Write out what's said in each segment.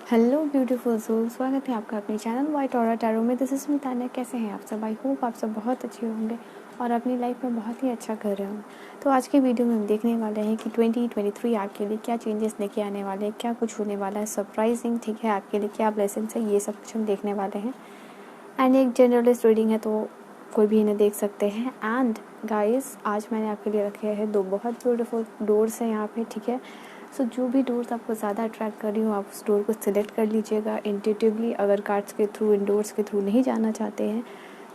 Hello beautiful soul, स्वागत है आपका अपने चैनल वाइट ऑरा टैरो में। This is me Tanya. कैसे हैं आप सब? आई होप आप सब बहुत अच्छे होंगे और अपनी लाइफ में बहुत ही अच्छा कर रहे होंगे। तो आज के वीडियो में हम देखने वाले हैं कि 2023 आपके लिए क्या चेंजेस लेके आने वाले हैं, क्या कुछ होने वाला है सरप्राइजिंग, ठीक है, आपके लिए क्या ब्लेसिंग्स है, ये सब कुछ हम देखने वाले हैं। एंड एक जनरलिस्ट रीडिंग है तो कोई भी इन्हें देख सकते हैं। एंड गाइस, आज मैंने आपके लिए रखे हैं दो बहुत ब्यूटीफुल डोर्स हैं यहाँ पे, ठीक है। सो जो भी डोर्स आपको ज़्यादा अट्रैक्ट कर रही हो, आप उस डोर को सिलेक्ट कर लीजिएगा इंट्यूटिवली। अगर कार्ड्स के थ्रू, इन डोर्स के थ्रू नहीं जाना चाहते हैं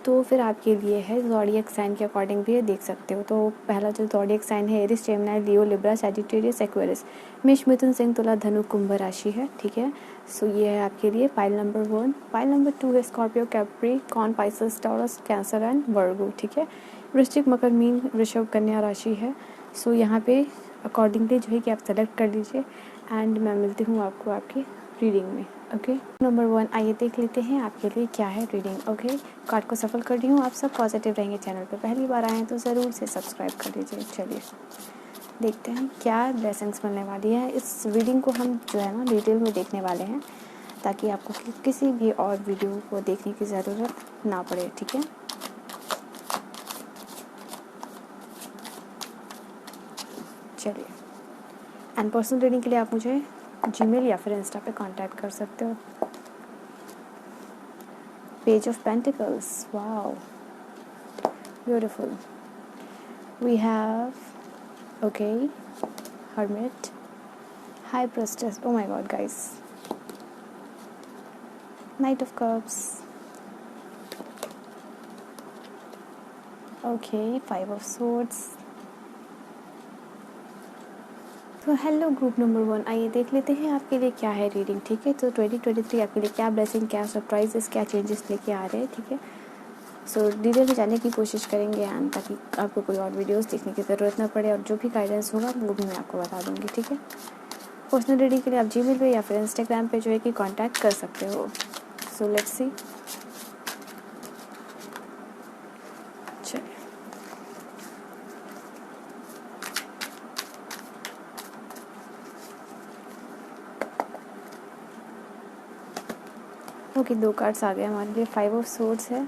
तो फिर आपके लिए है ज़ोडिएक साइन के अकॉर्डिंग भी ये देख सकते हो। तो पहला जो ज़ोडिएक साइन है एरिस, जेमिनी, लियो, लिब्रा, सैजिटेरियस, एक्वेरियस, मेष, मिथुन, सिंह, तुला, धनु, कुंभ राशि है, ठीक है। सो ये है आपके लिए पाइल नंबर 1। पाइल नंबर 2 है Scorpio, Capricorn, Pisces, Taurus, cancer and वर्गो, ठीक है। वृश्चिक, मकर, मीन, वृषभ, कन्या राशि है। सो यहाँ पे अकॉर्डिंगली जो है कि आप सेलेक्ट कर लीजिए एंड मैं मिलती हूँ आपको आपकी रीडिंग में। ओके, नंबर 1 आइए देख लेते हैं आपके लिए क्या है रीडिंग। ओके, कार्ड को सफल कर रही हूँ। आप सब पॉजिटिव रहेंगे। चैनल पे पहली बार आए हैं तो ज़रूर से सब्सक्राइब कर लीजिए। चलिए देखते हैं क्या ब्लेसिंग्स मिलने वाली है। इस रीडिंग को हम जो है ना डिटेल में देखने वाले हैं ताकि आपको किसी भी और वीडियो को देखने की ज़रूरत ना पड़े, ठीक है। चलिए, एंड पर्सनल रीडिंग के लिए आप मुझे जीमेल या फिर इंस्टा पे कांटेक्ट कर सकते हो। Page of pentacles, wow, beautiful. We have okay hermit, high priestess, oh my God guys, knight of cups, okay, 5 of swords. तो हेलो ग्रुप नंबर 1, आइए देख लेते हैं आपके लिए क्या है रीडिंग, ठीक है। तो 2023 आपके लिए क्या ब्लेसिंग, क्या सरप्राइजेस, क्या चेंजेस लेके आ रहे हैं, ठीक है। सो डिटेल में जाने की कोशिश करेंगे एंड ताकि आपको कोई और वीडियोस देखने की ज़रूरत ना पड़े और जो भी गाइडेंस होगा वो भी मैं आपको बता दूँगी, ठीक है। पर्सनल रीडिंग के लिए आप जीमेल पे या फिर इंस्टाग्राम पे जो है कि कांटेक्ट कर सकते हो। So let's see. चलिए, ओके, 2 कार्ड्स आ गए हमारे लिए। 5 ऑफ सोर्ड्स है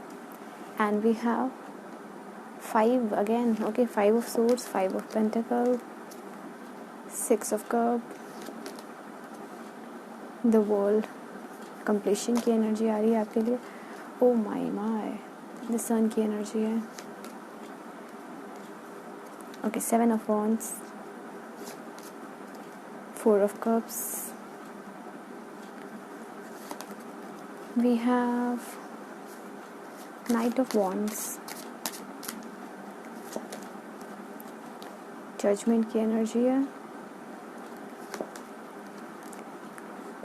and we have 5 again, okay, 5 of swords, 5 of pentacle, 6 of cup, the world, completion की एनर्जी आ रही है आपके लिए। ओ माय द सन की एनर्जी है। Okay, 7 of wands, 4 of cups, we have knight of wands, judgement की energy है,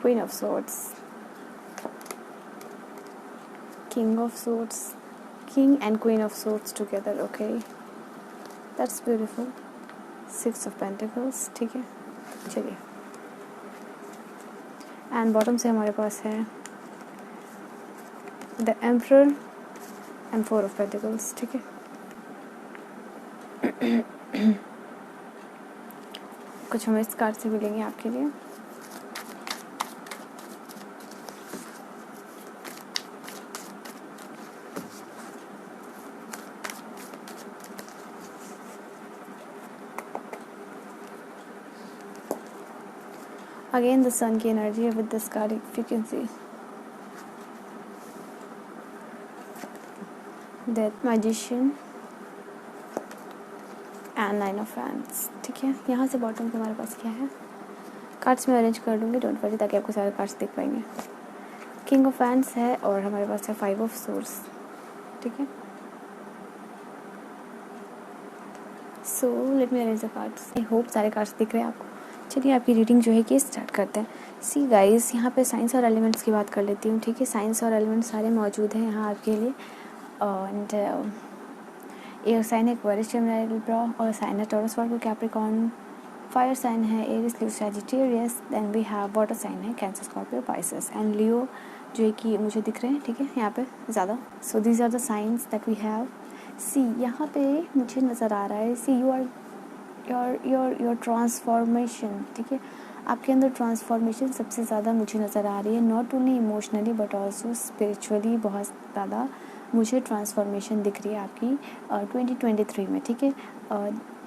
queen of swords, king of swords, king and queen of swords together, okay, that's beautiful, 6 of pentacles, ठीक है। चलिए, and bottom से हमारे पास है the emperor and 4 of pentacles, ठीक है। कुछ हमें इस कार्ड से मिलेंगे आपके लिए। अगेन द सन की एनर्जी है with this card, if you can C death, magician and 9 of fans, ठीक है। यहाँ से बॉटम पे हमारे पास क्या है, कार्ड्स में अरेंज कर दूँगी, डोंट वरी, ताकि आपको सारे कार्ड्स देख पाएंगे। किंग ऑफ फैंस है और हमारे पास है 5 ऑफ सोर्स, ठीक है। So let me arrange the cards. I hope सारे कार्ड्स दिख रहे हैं आपको। चलिए आपकी रीडिंग जो है कि स्टार्ट करते हैं। सी गाइस, यहाँ पे साइंस और एलिमेंट्स की बात कर लेती हूँ, ठीक है। साइंस और एलिमेंट्स सारे मौजूद हैं यहाँ आपके लिए। एंड एयर साइन है एक्वेरियस, जेमिनी, लिब्रा, और साइन है Taurus, Virgo, Capricorn, fire sign है Aries, Leo, Sagittarius, then we have water sign है Cancer, Scorpio, Pisces and Leo जो है कि मुझे दिख रहे हैं, ठीक है, यहाँ पे ज़्यादा। So these are the science that we have. See यहाँ पे मुझे नज़र आ रहा है, see you are your transformation, ठीक है। आपके अंदर ट्रांसफॉर्मेशन सबसे ज़्यादा मुझे नज़र आ रही है, not only emotionally but also spiritually बहुत ज़्यादा मुझे ट्रांसफॉर्मेशन दिख रही है आपकी 2023 में, ठीक है।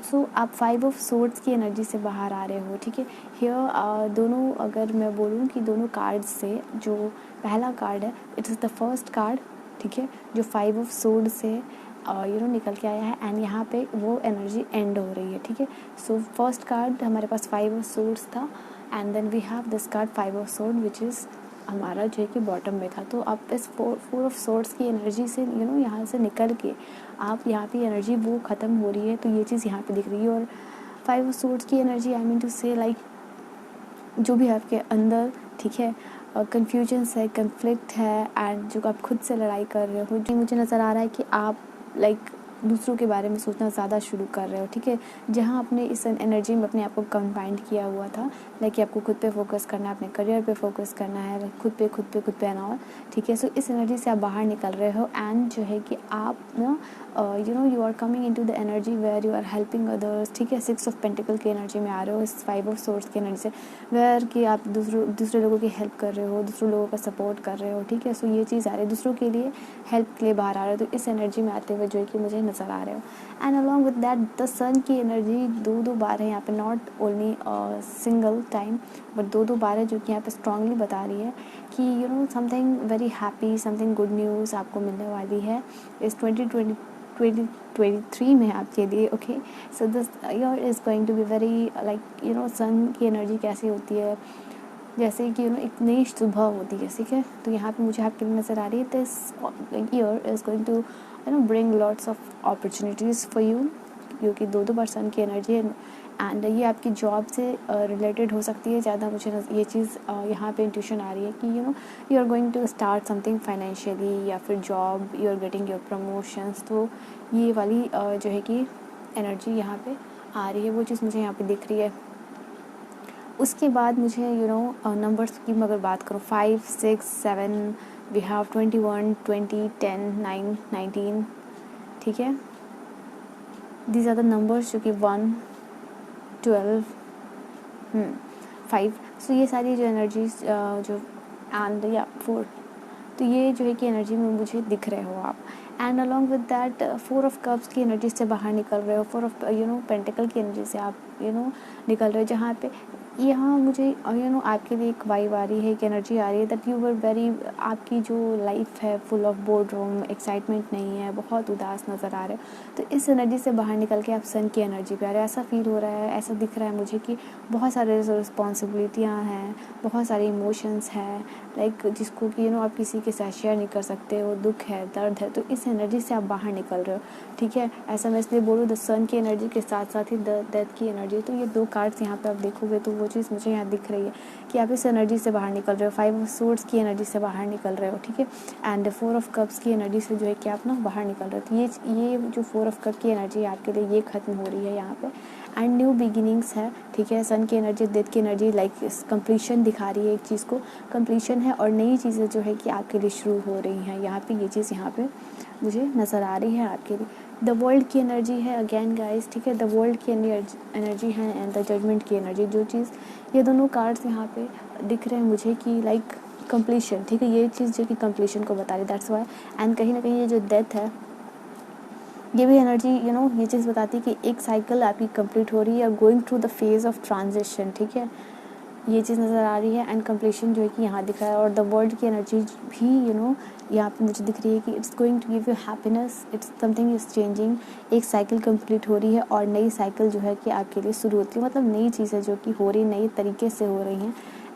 सो आप 5 ऑफ सोर्ड्स की एनर्जी से बाहर आ रहे हो, ठीक है। हियर दोनों, अगर मैं बोलूँ कि दोनों कार्ड्स से जो पहला कार्ड है, it is the first card, ठीक है, जो 5 ऑफ सोर्ड से निकल के आया है, एंड यहाँ पे वो एनर्जी एंड हो रही है, ठीक है। सो फर्स्ट कार्ड हमारे पास 5 ऑफ सोर्ड्स था, and then we have this card 5 of sword which is हमारा जो है कि बॉटम में था। तो आप इस 4 ऑफ सोर्ड्स की एनर्जी से यहाँ से निकल के आप यहाँ पे एनर्जी वो ख़त्म हो रही है, तो ये चीज़ यहाँ पे दिख रही है। और 5 ऑफ सोर्ड्स की एनर्जी, आई मीन टू से लाइक जो भी आपके अंदर, ठीक है, कन्फ्यूजन्स है, कन्फ्लिक्ट है, एंड जो आप खुद से लड़ाई कर रहे हो, जो मुझे नज़र आ रहा है कि आप लाइक दूसरों के बारे में सोचना ज़्यादा शुरू कर रहे हो, ठीक है। जहाँ आपने इस एनर्जी में अपने आप को कंबाइंड किया हुआ था, लाइक आपको खुद पे फोकस करना है, अपने करियर पे फोकस करना है, खुद पे एंड ऑल, ठीक है। सो इस एनर्जी से आप बाहर निकल रहे हो, एंड जो है कि आप ना you are coming into the energy where you are helping others, ठीक है। 6 ऑफ पेंटिकल की एनर्जी में आ रहे हो इस 5 ऑफ सोर्ड्स की एनर्जी से, वेयर कि आप दूसरे लोगों की हेल्प कर रहे हो, दूसरे लोगों का सपोर्ट कर रहे हो, ठीक है। सो ये चीज़ आ रही है, दूसरों के लिए हेल्प के लिए बाहर आ रहे हो, तो इस एनर्जी में आते हुए जो है कि मुझे नज़र आ रहे हो। And along with that the sun की एनर्जी दो बार है यहाँ पे, not only single time but दो बार है, जो कि यहाँ पे स्ट्रांगली बता रही है कि something very happy, something good news आपको मिलने वाली है इस 2023 में आपके लिए, okay. So this year is going to be very like sun की एनर्जी कैसी होती है, जैसे कि एक नई सुबह होती है, ठीक है। तो यहाँ पे मुझे आपके लिए नज़र आ रही है, this year is going to bring lots of opportunities for you, क्योंकि दो बार सन की एनर्जी है, एंड ये आपकी जॉब से रिलेटेड हो सकती है ज़्यादा। मुझे ये चीज़ यहाँ पे इंट्यूशन आ रही है कि you are going to start something financially, या फिर job, you are getting your promotions. तो ये वाली जो है कि एनर्जी यहाँ पे आ रही है, वो चीज़ मुझे यहाँ पे दिख रही है। उसके बाद मुझे नंबर्स की मैं अगर बात करूँ, 5, 6, 7, वी हैव 21, 20, 10, 9, 19, ठीक है। दीज आर द नंबर्स जो कि 1, 12, 5, सो ये सारी जो एनर्जीज जो एंड या 4, तो ये जो है कि एनर्जी में मुझे दिख रहे हो आप। And along with that 4 of cups की एनर्जी से बाहर निकल रहे हो, 4 ऑफ पेंटिकल की एनर्जी से आप निकल रहे हो, जहाँ पे यहाँ मुझे आपके लिए एक वाइब आ रही है, एक एनर्जी आ रही है दैट यू वर वेरी, आपकी जो लाइफ है फुल ऑफ बोर्डरूम, एक्साइटमेंट नहीं है, बहुत उदास नज़र आ रहे हो। तो इस एनर्जी से बाहर निकल के आप सन की एनर्जी पे आ रहे हो। ऐसा फील हो रहा है, ऐसा दिख रहा है मुझे कि बहुत सारे रिस्पॉन्सिबिलिटियाँ हैं, बहुत सारे इमोशंस हैं, लाइक जिसको कि आप किसी के साथ शेयर नहीं कर सकते हो, दुख है, दर्द है, तो इस एनर्जी से आप बाहर निकल रहे हो, ठीक है। ऐसा मैं इसलिए बोलूँ, द सन की एनर्जी के साथ साथ ही द डेथ की एनर्जी, तो ये 2 कार्ड्स यहाँ पे आप देखोगे तो वो चीज़ मुझे यहाँ दिख रही है कि आप इस एनर्जी से बाहर निकल रहे हो, 5 ऑफ सोर्ड्स की एनर्जी से बाहर निकल रहे हो, ठीक है। एंड 4 ऑफ कप्स की एनर्जी से जो है कि आप बाहर निकल रहे हो। तो ये जो 4 ऑफ कप की एनर्जी है आपके लिए, ये ख़त्म हो रही है यहाँ पे, एंड न्यू बिगिनिंग्स है, ठीक है। सन की एनर्जी, डेथ की एनर्जी लाइक कंप्लीशन दिखा रही है, एक चीज़ को कंप्लीशन है, और नई चीज़ें जो है कि आपके लिए शुरू हो रही हैं यहाँ पे, ये चीज़ यहाँ पे मुझे नज़र आ रही है आपके लिए। द वर्ल्ड की एनर्जी है अगेन गाइस, ठीक है, द वर्ल्ड की एनर्जी है, एंड द जजमेंट की एनर्जी, जो चीज़ ये दोनों कार्ड्स यहाँ पे दिख रहे हैं मुझे कि लाइक कंप्लीशन, ठीक है, ये चीज़ जो कि कंप्लीशन को बता रही है, दैट्स वाई। एंड कहीं ना कहीं ये जो डेथ है, ये भी एनर्जी ये चीज़ बताती है कि एक साइकिल आपकी कंप्लीट हो रही है, going through the phase of transition, ठीक है, ये चीज़ नज़र आ रही है। एंड कंप्लीशन जो है कि यहाँ दिख रहा है, और द वर्ल्ड की एनर्जी भी यहाँ पे मुझे दिख रही है कि it's going to give you happiness, it's something is changing, एक साइकिल कंप्लीट हो रही है और नई साइकिल जो है कि आपके लिए शुरू होती है, मतलब नई चीज़ें जो कि हो रही, नई तरीके से हो रही हैं।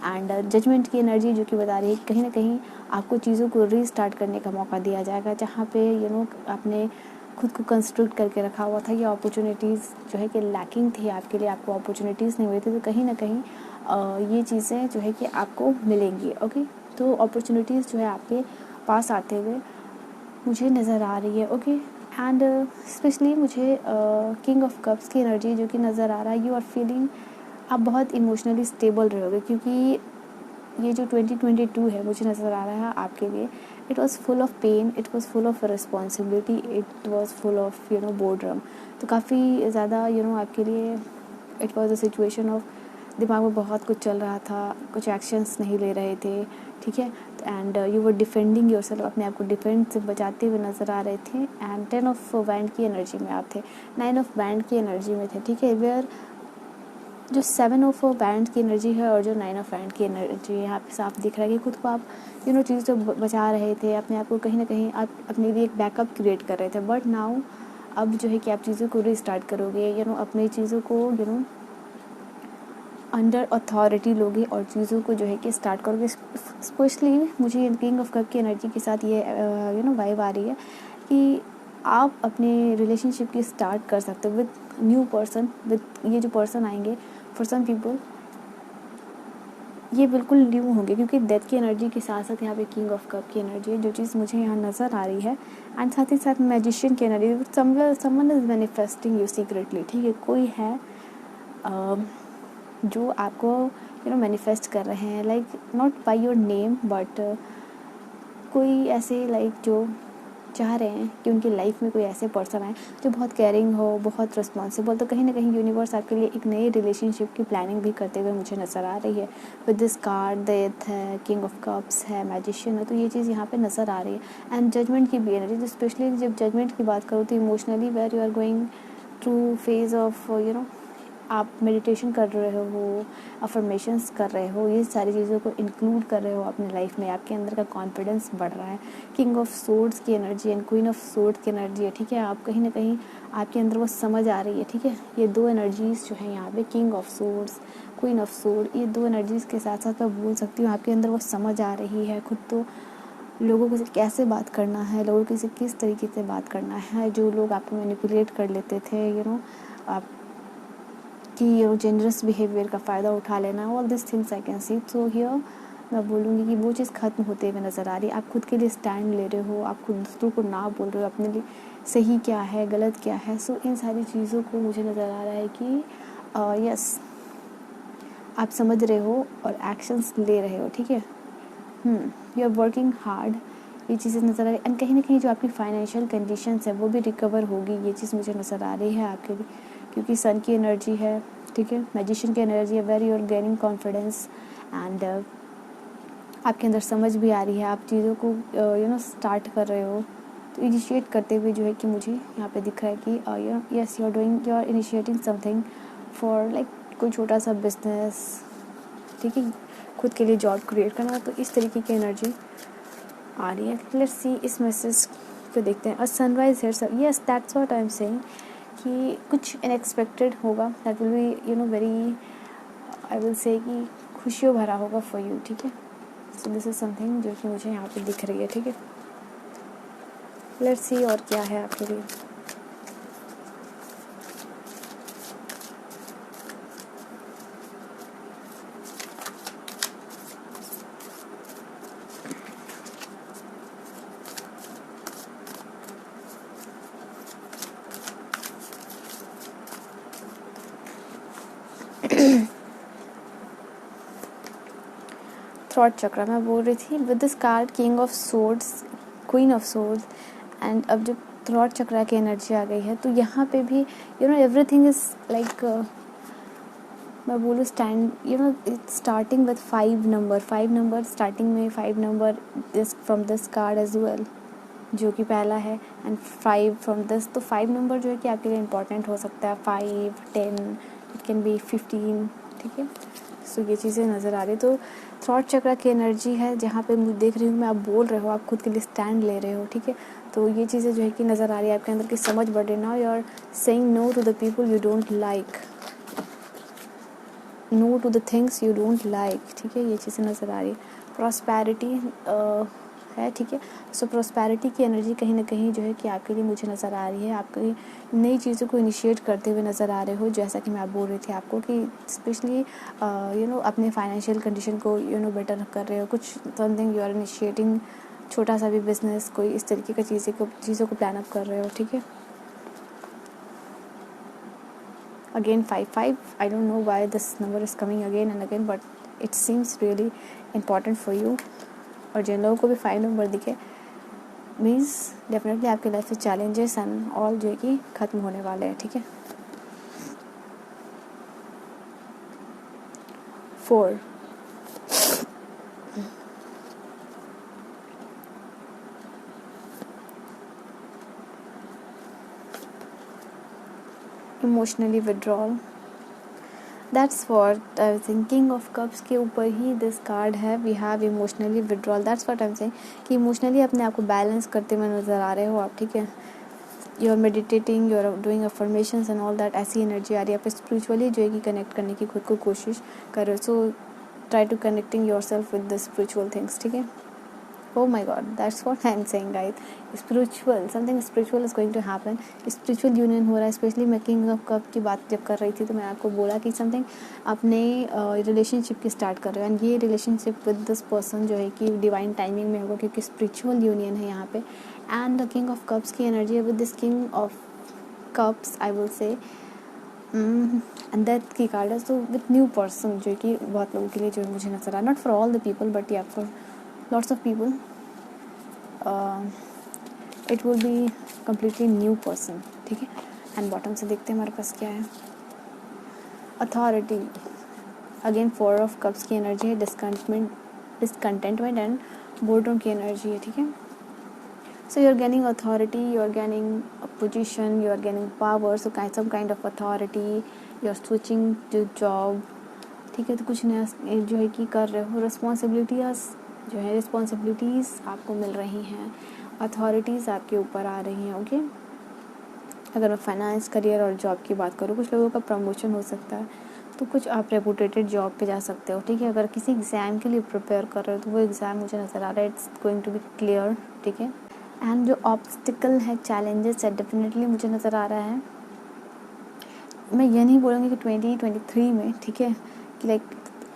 एंड जजमेंट की एनर्जी जो कि बता रही है कहीं ना कहीं आपको चीज़ों को रीस्टार्ट करने का मौका दिया जाएगा, जहाँ पे आपने खुद को कंस्ट्रक्ट करके रखा हुआ था, या अपॉर्चुनिटीज़ जो है कि लैकिंग थी आपके लिए, आपको अपॉर्चुनिटीज़ नहीं मिली थी, तो कहीं ना कहीं ये चीज़ें जो है कि आपको मिलेंगी, ओके। तो अपॉर्चुनिटीज़ जो है आपके पास आते हुए मुझे नज़र आ रही है, ओके। एंड स्पेशली मुझे किंग ऑफ कप्स की एनर्जी जो कि नज़र आ रहा है, यू आर फीलिंग, आप बहुत इमोशनली स्टेबल रहोगे, क्योंकि ये जो 2022 है मुझे नज़र आ रहा है आपके लिए, it was full of pain, it was full of responsibility, it was full of boredom. तो काफ़ी ज़्यादा आपके लिए it was a situation of दिमाग में बहुत कुछ चल रहा था, कुछ एक्शंस नहीं ले रहे थे, ठीक है। And you were defending yourself, अपने आप को डिफेंड से बचाते हुए नज़र आ रहे थे। एंड 10 ऑफ बैंड की एनर्जी में आप थे, 9 ऑफ बैंड की एनर्जी में थे, ठीक है। वेयर जो 7 ऑफ बैंड की एनर्जी है और जो 9 ऑफ बैंड की एनर्जी है, यहाँ पे साफ दिख रहा है कि खुद को आप चीज़ों से बचा रहे थे, अपने आप को कहीं ना कहीं आप अपने लिए एक बैकअप क्रिएट कर रहे थे। बट नाउ अब जो है कि आप चीज़ों को रीस्टार्ट करोगे, अपनी चीज़ों को अंडर अथॉरिटी लोगे और चीज़ों को जो है कि स्टार्ट करोगे। स्पेशली मुझे किंग ऑफ कप की एनर्जी के साथ ये वाइब आ रही है कि आप अपने रिलेशनशिप की स्टार्ट कर सकते हो विद न्यू पर्सन, विद ये जो पर्सन आएंगे फॉर सम पीपल ये बिल्कुल न्यू होंगे, क्योंकि डेथ की एनर्जी के साथ साथ यहाँ पे किंग ऑफ कप की एनर्जी है, जो चीज़ मुझे यहाँ नज़र आ रही है। एंड साथ ही साथ मैजिशियन की energy, someone is manifesting you secretly, ठीक है। कोई है जो आपको मैनिफेस्ट कर रहे हैं, like not by your name but कोई ऐसे लाइक जो चाह रहे हैं कि उनकी लाइफ में कोई ऐसे पर्सन आए जो बहुत केयरिंग हो, बहुत रिस्पॉन्सिबल। तो कहीं ना कहीं यूनिवर्स आपके लिए एक नई रिलेशनशिप की प्लानिंग भी करते हुए मुझे नज़र आ रही है। विद दिस कार्ड डेथ है, किंग ऑफ कप्स है, मैजिशियन है, तो ये चीज़ यहाँ पे नज़र आ रही है। एंड जजमेंट की भी एनर्जी, तो स्पेशली जब जजमेंट की बात करूँ तो emotionally where you are going through phase of आप मेडिटेशन कर रहे हो, अफर्मेशंस कर रहे हो, ये सारी चीज़ों को इंक्लूड कर रहे हो अपनी लाइफ में, आपके अंदर का कॉन्फिडेंस बढ़ रहा है। किंग ऑफ सोर्ड्स की energy and queen of swords की एनर्जी है, ठीक है। आप कहीं ना कहीं आपके अंदर वो समझ आ रही है, ठीक है। ये दो एनर्जीज़ जो है यहाँ पे, king of swords, queen of sword, ये दो एनर्जीज़ के साथ साथ मैं बोल सकती हूँ आपके अंदर वो समझ आ रही है खुद तो लोगों को कैसे बात करना है, लोगों से किस तरीके से बात करना है। जो लोग आपको मैनिपुलेट कर लेते थे आप कि जेनरस बिहेवियर का फ़ायदा उठा लेना, all this things I can see. So here मैं बोलूँगी कि वो चीज़ ख़त्म होते हुए नज़र आ रही है। आप खुद के लिए स्टैंड ले रहे हो, आप खुद दूसरों को ना बोल रहे हो अपने लिए सही क्या है, गलत क्या है। सो इन सारी चीज़ों को मुझे नज़र आ रहा है कि यस आप समझ रहे हो और एक्शंस ले रहे हो, ठीक है। यू आर वर्किंग हार्ड, ये चीज़ें नज़र आ रही है। एंड कहीं ना कहीं जो आपकी फाइनेंशियल कंडीशंस है वो भी रिकवर होगी, ये चीज़ मुझे नज़र आ रही है आपके लिए, क्योंकि सन की एनर्जी है, ठीक है। मैजिशियन की एनर्जी है, where you are gaining confidence and आपके अंदर समझ भी आ रही है, आप चीज़ों को स्टार्ट कर रहे हो। तो इनिशिएट करते हुए जो है कि मुझे यहाँ पे दिख रहा है कि yes you are initiating something for like कोई छोटा सा बिजनेस, ठीक है, खुद के लिए जॉब क्रिएट करना। तो इस तरीके की एनर्जी आ रही है। लेट्स सी इस मैसेज को देखते हैं। Sunrise here, yes that's what I am saying कि कुछ अनएक्सपेक्टेड होगा, that will be very I will say कि खुशियों भरा होगा फॉर यू, ठीक है। सो दिस इज समथिंग जो कि मुझे यहाँ पे दिख रही है, ठीक है। लेट्स सी और क्या है आपके लिए। थ्रॉट चक्रा मैं बोल रही थी with this card king of swords, queen of swords and अब जब थ्रॉट चक्रा की एनर्जी आ गई है तो यहाँ पे भी एवरीथिंग इज लाइक मैं बोलूँ स्टार्टिंग विद 5 नंबर स्टार्टिंग में 5 number this from this card as well, जो कि पहला है एंड 5 फ्रॉम दिस। तो 5 नंबर जो है कि आपके लिए इम्पॉर्टेंट हो सकता है, 5, 10, इट कैन बी 15, ठीक है। सो ये चीज़ें नज़र आ रही है। तो थ्रॉट चक्रा की एनर्जी है जहाँ पे मैं देख रही हूँ मैं, आप बोल रहे हो, आप खुद के लिए स्टैंड ले रहे हो, ठीक है। तो ये चीज़ें जो है कि नज़र आ रही है आपके अंदर की समझ बढ़ रही है। Now you are saying no to the people you don't like, no to the things you don't like, ठीक है। ये चीज़ें नज़र आ रही है। प्रॉस्पैरिटी है, ठीक है। सो प्रॉस्पैरिटी की एनर्जी कहीं ना कहीं जो है कि आपके लिए मुझे नज़र आ रही है। आपकी नई चीज़ों को इनिशिएट करते हुए नज़र आ रहे हो, जैसा कि मैं बोल रही थी आपको कि स्पेशली अपने फाइनेंशियल कंडीशन को बेटर कर रहे हो, कुछ समथिंग यू आर इनिशिएटिंग, छोटा सा भी बिजनेस, कोई इस तरीके की चीज़ों को प्लान अप कर रहे हो, ठीक है। Again 5 I don't know why this number is coming again and again but it seems really important for you। और जिन लोगों को भी 5 नंबर दिखे मीन्स डेफिनेटली आपकी लाइफ से चैलेंजेस एंड ऑल जो है कि ख़त्म होने वाले हैं, ठीक है। 4. Emotionally withdrawal. That's what I was thinking of. Cups के ऊपर ही this card है. We have emotionally withdrawal. That's what I'm saying कि emotionally अपने आप को balance करते हुए नज़र आ रहे हो आप, ठीक है. You are meditating, you are doing affirmations and all that. ऐसी energy आ रही है. आप spiritually जो है कि connect करने की खुद को कोशिश कर रहे हो. So try to connecting yourself with the spiritual things, ठीक है. Oh my God, that's what I'm saying, guys. Spiritual, something spiritual is going to happen. Spiritual union हो रहा है. Especially मैं King of Cup की बात जब कर रही थी तो मैं आपको बोला कि something अपने relationship की start कर रहे हो. And ये relationship with this person जो है कि divine timing में होगा क्योंकि spiritual union है यहाँ पे. And the King of Cups की energy with this King of Cups, I will say. And that की कार्ड है. So with new person जो कि बहुत लोगों के लिए जो मुझे नजर आ, not for all the people but yeah for lots of people, it will be completely new person, ठीक है. एंड बॉटम से देखते हैं हमारे पास क्या है. अथॉरिटी, अगेन 4 ऑफ कप्स की एनर्जी है. डिसकंटेंटमेंट एंड बोर्डम की एनर्जी है, ठीक है. So you are gaining authority, you are gaining position, you are gaining power. So some kind of authority, you are switching to job, ठीक है. तो कुछ नया जो है कि कर रहे हो. रिस्पॉन्सिबिलिटीज़ आपको मिल रही हैं. अथॉरिटीज़ आपके ऊपर आ रही हैं, ओके. अगर मैं फाइनेंस, करियर और जॉब की बात करूँ, कुछ लोगों का प्रमोशन हो सकता है. तो कुछ आप रेपुटेटेड जॉब पे जा सकते हो, ठीक है. अगर किसी एग्ज़ाम के लिए प्रिपेयर कर रहे हो तो वो एग्ज़ाम मुझे नज़र आ रहा है it's going to be clear, ठीक है. एंड जो ऑब्स्टिकल है, चैलेंजेस है, डेफिनेटली मुझे नज़र आ रहा है. मैं ये नहीं बोलूँगी कि 2023 में, ठीक है, कि like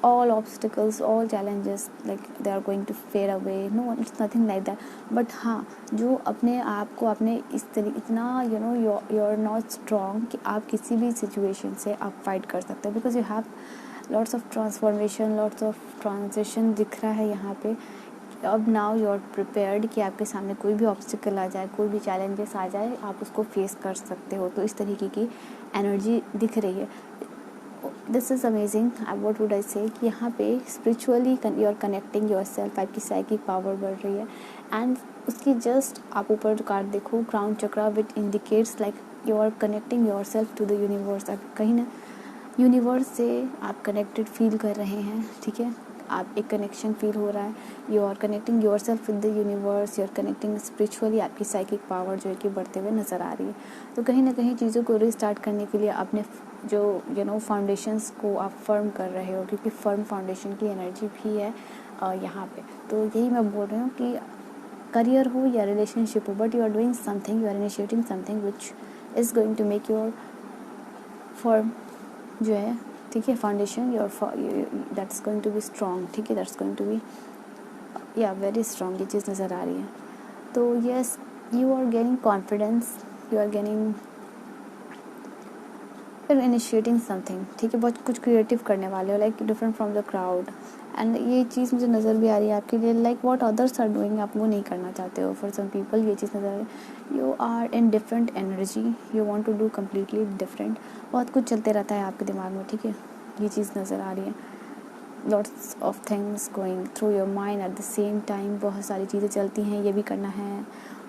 all obstacles, all challenges like they are going to fade away. No, it's nothing like that. But हाँ, जो अपने आप को अपने इस तरीके इतना you're not strong कि आप किसी भी situation से आप fight कर सकते हो because you have lots of transformation, lots of transition दिख रहा है यहाँ पे. अब now you're prepared कि आपके सामने कोई भी obstacle आ जाए, कोई भी challenges आ जाए, आप उसको face कर सकते हो. तो इस तरीके की energy दिख रही है. This is amazing. What would I say कि यहाँ पे spiritually you are connecting your self. आपकी साइकिक पावर बढ़ रही है. एंड उसकी जस्ट आप ऊपर जो कार्ड देखो, crown chakra, which indicates like you are connecting your self to the universe. आप कहीं ना यूनिवर्स से आप कनेक्टेड फील कर रहे हैं, ठीक है. आप एक कनेक्शन फील हो रहा है. You are connecting your self with the universe. You are connecting spiritually. आपकी साइकिक पावर जो है कि बढ़ते हुए नज़र आ रही है. तो कहीं ना कहीं चीज़ों को रीस्टार्ट करने के लिए अपने जो फाउंडेशंस को आप फर्म कर रहे हो क्योंकि फर्म फाउंडेशन की एनर्जी भी है यहाँ पे. तो यही मैं बोल रही हूँ कि करियर हो या रिलेशनशिप हो, but you are doing something, you are initiating something which is going to make your firm जो है, ठीक है, foundation your that's going to be strong, ठीक है. दैट्स गोइंग टू बी या वेरी स्ट्रॉन्ग. ये चीज़ नज़र आ रही है. तो yes, you are gaining confidence, you are gaining initiating something, ठीक है. बहुत कुछ क्रिएटिव करने वाले हो, like different from the crowd. And ये चीज़ मुझे नज़र भी आ रही है आपके लिए, like what others are doing आप वो नहीं करना चाहते हो. फॉर सम पीपल ये चीज़ नज़र आ रही है. You are in different energy, you want to do completely different. बहुत कुछ चलते रहता है आपके दिमाग में, ठीक है. ये चीज़ नज़र आ रही है. Lots of things going through your mind at the same time. बहुत सारी चीज़ें चलती हैं. ये भी करना है,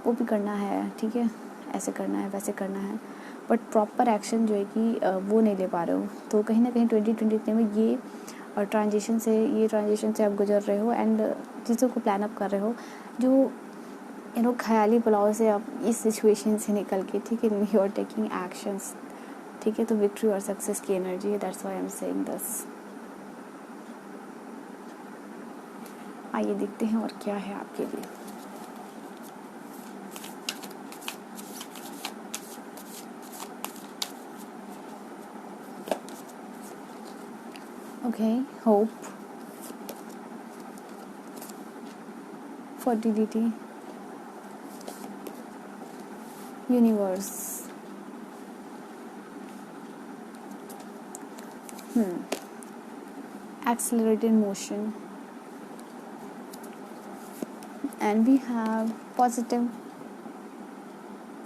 वो भी करना है, ठीक है. ऐसे करना है, वैसे करना है, बट प्रॉपर एक्शन जो है कि वो नहीं ले पा रहे हो. तो कहीं ना कहीं 2023 में ये ट्रांजिशन से आप गुजर रहे हो एंड चीज़ों को प्लान अप कर रहे हो जो ख्याली पुलाव से आप इस सिचुएशन से निकल के, ठीक है, यू आर टेकिंग एक्शंस, ठीक है. तो विक्ट्री और सक्सेस की एनर्जी है. That's why I am saying this. आइए देखते हैं और क्या है आपके लिए. Okay, hope, fertility, universe. Accelerated motion, and we have positive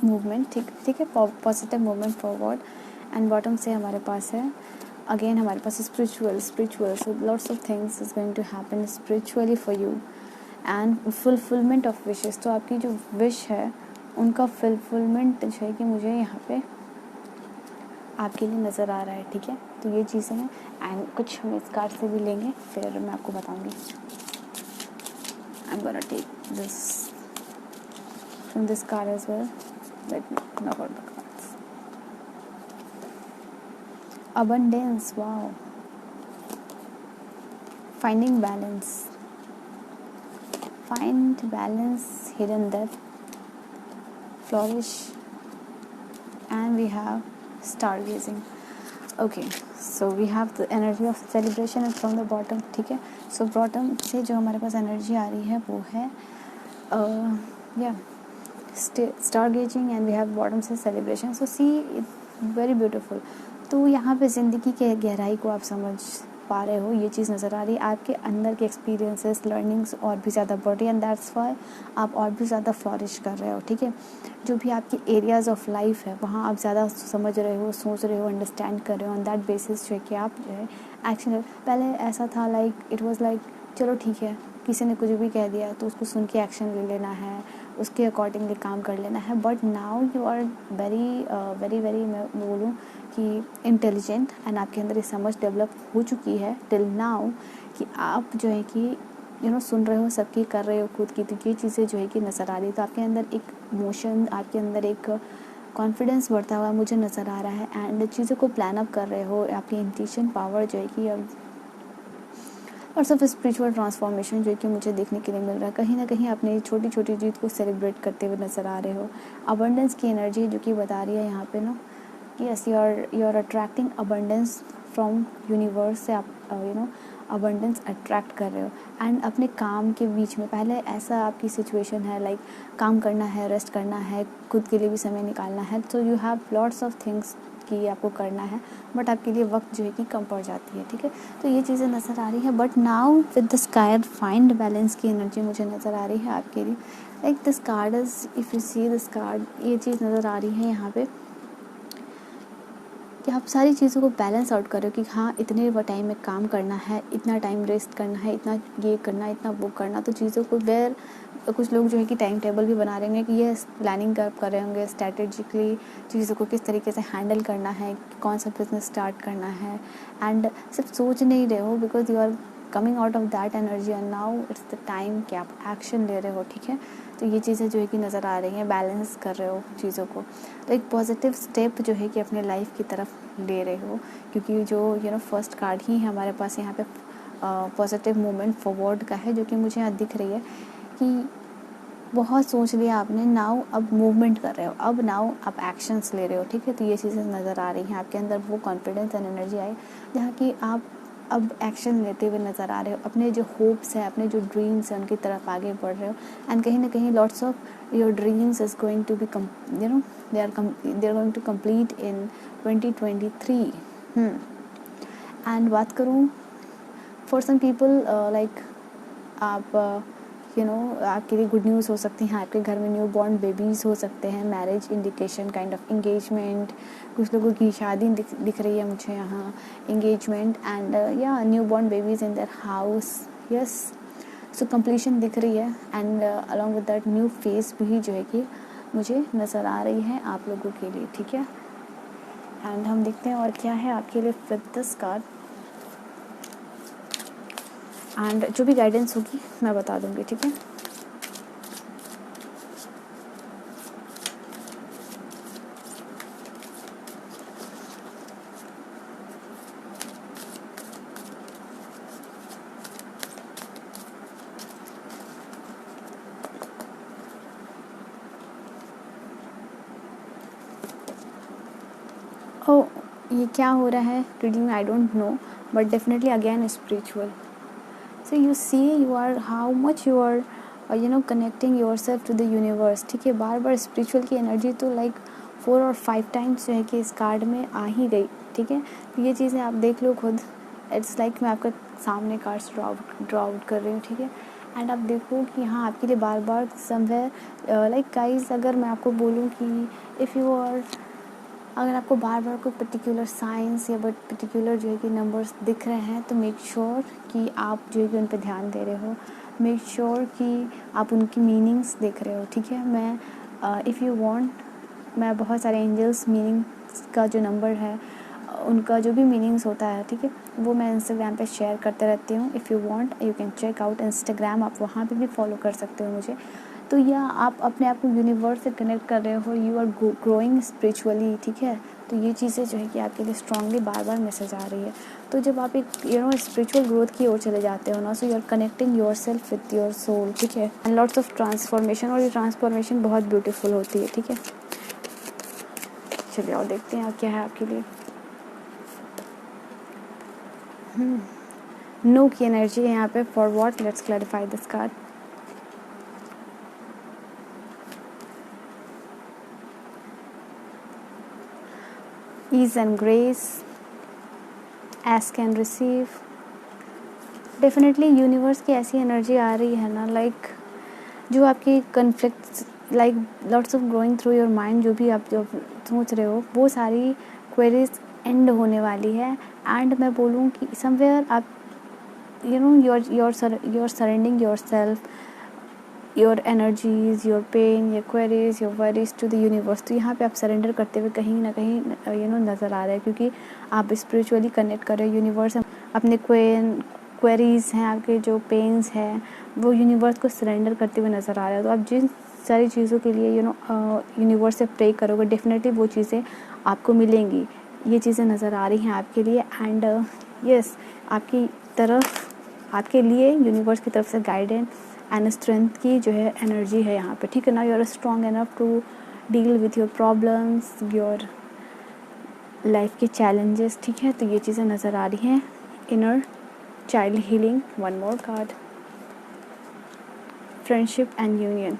movement, ठीक है, positive movement forward. And bottom से हमारे पास है अगेन हमारे पास spiritual, so lots of things is going to happen spiritually for you and fulfilment of wishes. तो आपकी जो विश है उनका फुलफिलमेंट जो है कि मुझे यहाँ पे आपके लिए नज़र आ रहा है, ठीक है। तो ये चीज़ें हैं एंड कुछ हम इस कार्ड से भी लेंगे, फिर मैं आपको बताऊँगी। I am gonna take this from this card as well, let me knock out the cards. Abundance, wow, finding balance, find balance, hidden depth, flourish, and we have stargazing. Okay, so we have the energy of celebration and from the bottom, ठीक है। so bottom से जो हमारे पास energy आ रही है वो है stargazing and we have bottom से celebration. so see it's very beautiful. तो यहाँ पे ज़िंदगी के गहराई को आप समझ पा रहे हो, ये चीज़ नज़र आ रही है। आपके अंदर के एक्सपीरियंसेस, लर्निंग्स और भी ज़्यादा बढ़ रही है एंड दैट्स वाई आप और भी ज़्यादा फ्लॉरिश कर रहे हो, ठीक है। जो भी आपकी एरियाज़ ऑफ लाइफ है वहाँ आप ज़्यादा समझ रहे हो, सोच रहे हो, अंडरस्टैंड कर रहे हो, ऑन दैट बेसिस जो है कि आप जो है एक्शन। पहले ऐसा था लाइक इट वाज लाइक चलो ठीक है, किसी ने कुछ भी कह दिया तो उसको सुन के एक्शन ले लेना है, उसके अकॉर्डिंगली काम कर लेना है। But now you are very मैं बोलूँ कि इंटेलिजेंट एंड आपके अंदर ये समझ डेवलप हो चुकी है टिल नाउ कि आप जो है कि सुन रहे हो सबकी, कर रहे हो खुद की। तो ये चीज़ें जो है कि नज़र आ रही है। तो आपके अंदर एक मोशन, आपके अंदर एक कॉन्फिडेंस बढ़ता हुआ मुझे नज़र आ रहा है एंड चीज़ों को प्लान अप कर रहे हो। आपकी इंट्यूशन पावर जो है कि अब और सब स्पिरिचुअल ट्रांसफॉर्मेशन जो कि मुझे देखने के लिए मिल रहा है। कहीं ना कहीं अपनी छोटी छोटी जीत को सेलिब्रेट करते हुए नज़र आ रहे हो। अबंडेंस की एनर्जी जो कि बता रही है यहाँ पे ना, yes you are attracting abundance from universe से आप अबंडेंस अट्रैक्ट कर रहे हो। एंड अपने काम के बीच में पहले ऐसा आपकी सिचुएशन है लाइक काम करना है, रेस्ट करना है, खुद के लिए भी समय निकालना है। So you have lots of things कि आपको करना है बट आपके लिए वक्त जो है कि कम पड़ जाती है, ठीक है। तो ये चीज़ें नज़र आ रही है। But now with this card find balance की एनर्जी मुझे नज़र आ रही है आपके लिए। Like this card is, if you see this card, ये चीज़ नज़र आ रही है यहाँ पे कि आप सारी चीज़ों को बैलेंस आउट करो कि हाँ इतने टाइम में काम करना है, इतना टाइम रेस्ट करना है, इतना ये करना, इतना वो करना। तो चीज़ों को कुछ लोग जो है कि टाइम टेबल भी बना रहे होंगे कि ये प्लानिंग कर रहे होंगे स्ट्रैटेजिकली चीज़ों को किस तरीके से हैंडल करना है, कौन सा बिजनेस स्टार्ट करना है। एंड सिर्फ सोच नहीं रहे हो because you are coming out of that energy and now it's the time कि आप एक्शन ले रहे हो, ठीक है। तो ये चीज़ें जो है कि नज़र आ रही हैं, बैलेंस कर रहे हो चीज़ों को। तो एक पॉजिटिव स्टेप जो है कि अपने लाइफ की तरफ ले रहे हो, क्योंकि जो फर्स्ट कार्ड ही हमारे पास यहाँ पे पॉजिटिव मूवमेंट फॉरवर्ड का है, जो कि मुझे यहाँ दिख रही है कि बहुत सोच लिया आपने, नाउ अब मूवमेंट कर रहे हो, अब नाउ आप एक्शंस ले रहे हो, ठीक है। तो ये चीज़ें नज़र आ रही हैं आपके अंदर, वो कॉन्फिडेंस एंड एनर्जी आई जहाँ कि आप अब एक्शन लेते हुए नज़र आ रहे हो। अपने जो होप्स हैं, अपने जो ड्रीम्स हैं उनकी तरफ आगे बढ़ रहे हो। एंड कहीं ना कहीं lots of your dreams is going to be they are going to complete in 2023। And बात करूँ फॉर सम पीपल लाइक आप आपके लिए गुड न्यूज़ हो सकती हैं, आपके घर में न्यू बॉर्न बेबीज़ हो सकते हैं, marriage indication, kind of engagement, कुछ लोगों की शादी दिख रही है मुझे यहाँ, इंगेजमेंट एंड या new born babies in their house, yes. So completion दिख रही है and along with that new face भी जो है कि मुझे नज़र आ रही है आप लोगों के लिए, ठीक है। एंड हम देखते हैं और क्या है आपके लिए विद दिस कार्ड। एंड जो भी गाइडेंस होगी मैं बता दूंगी, ठीक है। ओ ये क्या हो रहा है reading, I don't know, but definitely again spiritual. So you see you are how much you are connecting your self to the universe, ठीक है। बार बार स्पिरिचुअल की एनर्जी तो लाइक 4 और 5 टाइम्स जो है कि इस कार्ड में आ ही गई, ठीक है। तो ये चीज़ें आप देख लो खुद, इट्स लाइक मैं आपके सामने कार्ड्स ड्रॉ आउट कर रही हूँ, ठीक है। एंड आप देखो कि हाँ आपके लिए बार बार समवेयर लाइक गाइस, अगर मैं आपको बोलूँ कि इफ़ यू आर अगर आपको बार बार कोई पर्टिकुलर साइंस या पर्टिकुलर जो है कि नंबर्स दिख रहे हैं तो मेक श्योर कि आप जो है कि उन पर ध्यान दे रहे हो, मेक श्योर कि आप उनकी मीनिंग्स देख रहे हो, ठीक है। मैं इफ़ यू वांट, मैं बहुत सारे एंजल्स मीनिंग्स का जो नंबर है उनका जो भी मीनिंग्स होता है, ठीक है, वो मैं इंस्टाग्राम पे शेयर करते रहती हूँ। If you want you can check out Instagram, आप वहाँ पे भी फॉलो कर सकते हो मुझे। तो या आप अपने आप को यूनिवर्स से कनेक्ट कर रहे हो, यू आर ग्रोइंग स्पिरिचुअली, ठीक है। तो ये चीज़ें जो है कि आपके लिए स्ट्रांगली बार बार मैसेज आ रही है। तो जब आप एक स्पिरिचुअल ग्रोथ की ओर चले जाते हो ना, so you are connecting your self with your soul, ठीक है, एंड लॉट्स ऑफ ट्रांसफॉर्मेशन, और ये ट्रांसफॉर्मेशन बहुत ब्यूटीफुल होती है, ठीक है। चलिए और देखते हैं क्या है आपके लिए। नो की एनर्जी है यहाँ पे। For what, let's clarify this card. Ease and grace, ask and receive। Definitely universe की ऐसी एनर्जी आ रही है ना, लाइक जो आपकी conflicts, like lots of growing through your mind, जो भी आप जो सोच रहे हो वो सारी क्वेरीज एंड होने वाली है। एंड मैं बोलूँ कि समवेयर आप you're surrendering yourself, your energies, your pain, your queries, your worries to the universe. तो यहाँ पे आप सरेंडर करते हुए कहीं ना कहीं नज़र आ रहा है, क्योंकि आप स्पिरिचुअली कनेक्ट कर रहे हो। यूनिवर्स अपने क्वेरीज हैं, आपके जो पेन्स हैं, वो यूनिवर्स को सरेंडर करते हुए नज़र आ रहा है। तो आप जिन सारी चीज़ों के लिए यूनिवर्स से प्रे करोगे, डेफिनेटली वो चीज़ें आपको मिलेंगी। ये चीज़ें नज़र आ रही हैं आपके लिए। एंड यस, आपकी तरफ, आपके लिए यूनिवर्स की तरफ से गाइडेंस एंड स्ट्रेंथ की जो है एनर्जी है यहाँ पे, ठीक है ना। You are strong enough to deal with your problems, your life के चैलेंजेस, ठीक है। तो ये चीज़ें नज़र आ रही हैं। Inner child healing, one more card, friendship and union.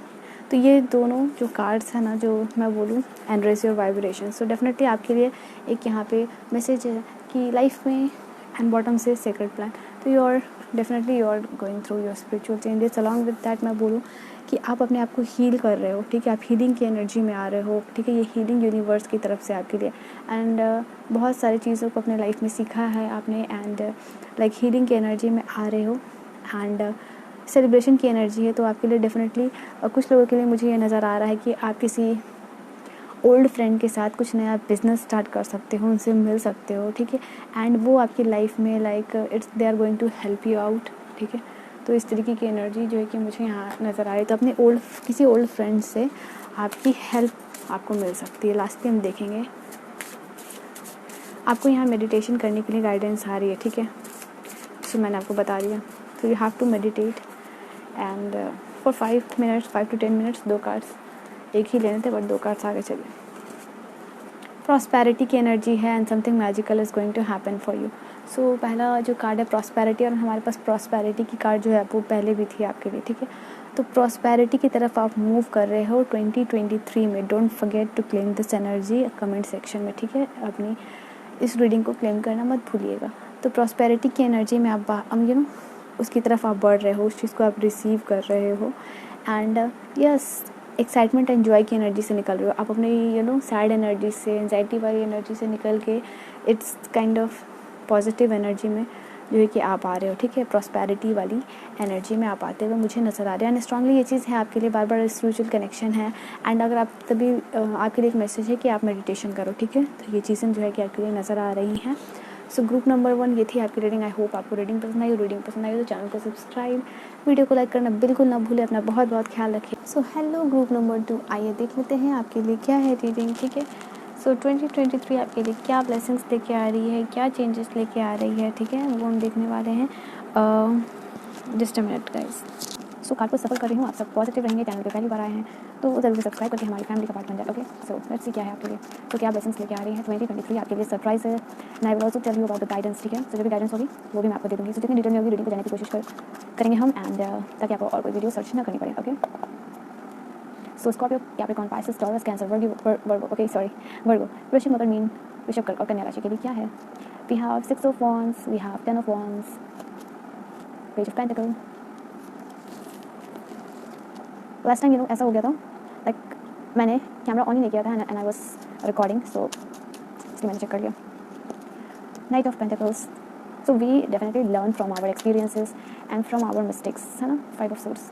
तो ये दोनों जो कार्ड्स हैं ना, जो मैं बोलूँ, and raise your vibration. So definitely आपके लिए एक यहाँ पे मैसेज है कि लाइफ में एंड बॉटम से सेक्रेट प्लान। तो you are definitely you are going through your spiritual changes. Along with that मैं बोलूँ कि आप अपने आप को हील कर रहे हो, ठीक है, आप हीलिंग की एनर्जी में आ रहे हो, ठीक है। ये हीलिंग यूनिवर्स की तरफ से आपके लिए। एंड बहुत सारी चीज़ों को अपने लाइफ में सीखा है आपने, एंड लाइक हीलिंग की एनर्जी में आ रहे हो। एंड सेलिब्रेशन की एनर्जी है। तो आपके लिए डेफिनेटली कुछ लोगों के लिए मुझे ये नज़र आ रहा है कि आप किसी ओल्ड फ्रेंड के साथ कुछ नया बिजनेस स्टार्ट कर सकते हो, उनसे मिल सकते हो, ठीक है। एंड वो आपकी लाइफ में like it's they are going to help you out, ठीक है। तो इस तरीके की एनर्जी जो है कि मुझे यहाँ नज़र आ रही है। तो अपने किसी ओल्ड फ्रेंड से आपकी हेल्प आपको मिल सकती है। लास्टली हम देखेंगे, आपको यहाँ मेडिटेशन करने के लिए गाइडेंस आ रही है, ठीक है। तो मैंने आपको बता दिया। तो you have to meditate and for 5 minutes, 5 to 10 minutes. 2 cards एक ही लेने थे, बट 2 कार्ड्स आगे चले। प्रॉस्पेरिटी की एनर्जी है and something magical is going to happen for you. So पहला जो कार्ड है प्रॉस्पेरिटी, और हमारे पास प्रॉस्पेरिटी की कार्ड जो है वो पहले भी थी आपके लिए, ठीक है। तो प्रॉस्पेरिटी की तरफ आप मूव कर रहे हो 2023 में। Don't forget to claim this energy comment section में, ठीक है। अपनी इस रीडिंग को क्लेम करना मत भूलिएगा। तो प्रॉस्पेरिटी की एनर्जी में आप उसकी तरफ आप बढ़ रहे हो, उस चीज़ को आप रिसीव कर रहे हो। And yes, excitement and Joy की एनर्जी से निकल रहे हो आप अपनी सैड एनर्जी से, एंजाइटी वाली एनर्जी से निकल के it's kind of positive energy में जो है कि आप आ रहे हो, ठीक है। प्रॉस्पेरिटी वाली एनर्जी में आप आते हुए मुझे नज़र आ रहे हैं। एंड स्ट्रांगली ये चीज़ है आपके लिए, बार बार स्पिरिचुअल कनेक्शन है। एंड अगर आप तभी आपके लिए एक मैसेज है कि आप मेडिटेशन करो, ठीक है। तो ये चीज़ें जो है कि आपके लिए नज़र आ रही हैं। सो ग्रुप नंबर 1 ये थी आपकी रीडिंग। आई होप आपको रीडिंग पसंद आई। रीडिंग पसंद आई तो चैनल को सब्सक्राइब, वीडियो को लाइक करना बिल्कुल ना भूलें। अपना बहुत बहुत ख्याल रखें। सो हेलो ग्रुप नंबर 2, आइए देख लेते हैं आपके लिए क्या है रीडिंग, ठीक है। सो 2023 आपके लिए क्या ब्लेसिंग्स लेके आ रही है, क्या चेंजेस लेके आ रही है, ठीक है, वो हम देखने वाले हैं। Just a minute guys. So card को सफल कर रही हूँ। आप सब पॉजिटिव रहेंगे। चैनल पे पहली बार आए हैं तो ज़रूर सब्सक्राइब करके हमारी फैमिली का पार्ट बन जाए, ओके। सो लेट्स सी क्या है आपके लिए। तो क्या ब्लेसिंग्स लेके आ रही है 2023 आपके लिए। सरप्राइज है and I will also tell you about the guidance, ठीक है। सो जो भी गाइडेंस होगी वो भी मैं आपको दे दूँगी। सो जितनी डिटेल में होगी रीडिंग को जाने की कोशिश करेंगे हम, एंड ताकि आपको और कोई वीडियो सर्च ना करनी पड़े, okay. So Scorpio, Capricorn, Pisces, Taurus, Cancer, Virgo, okay sorry Virgo, वृश्चिक, मकर, मीन, वृषभ, कर्क और कन्या राशि के लिए क्या है। We have 6 of wands, we have 10 of wands, page of pentacle. Last time ऐसा हो गया था, लाइक मैंने कैमरा ऑन ही नहीं किया था and I was recording. So इसलिए मैंने चेक कर लिया। Knight of pentacles, so we definitely learn from our experiences and from our mistakes, है ना। Five of swords,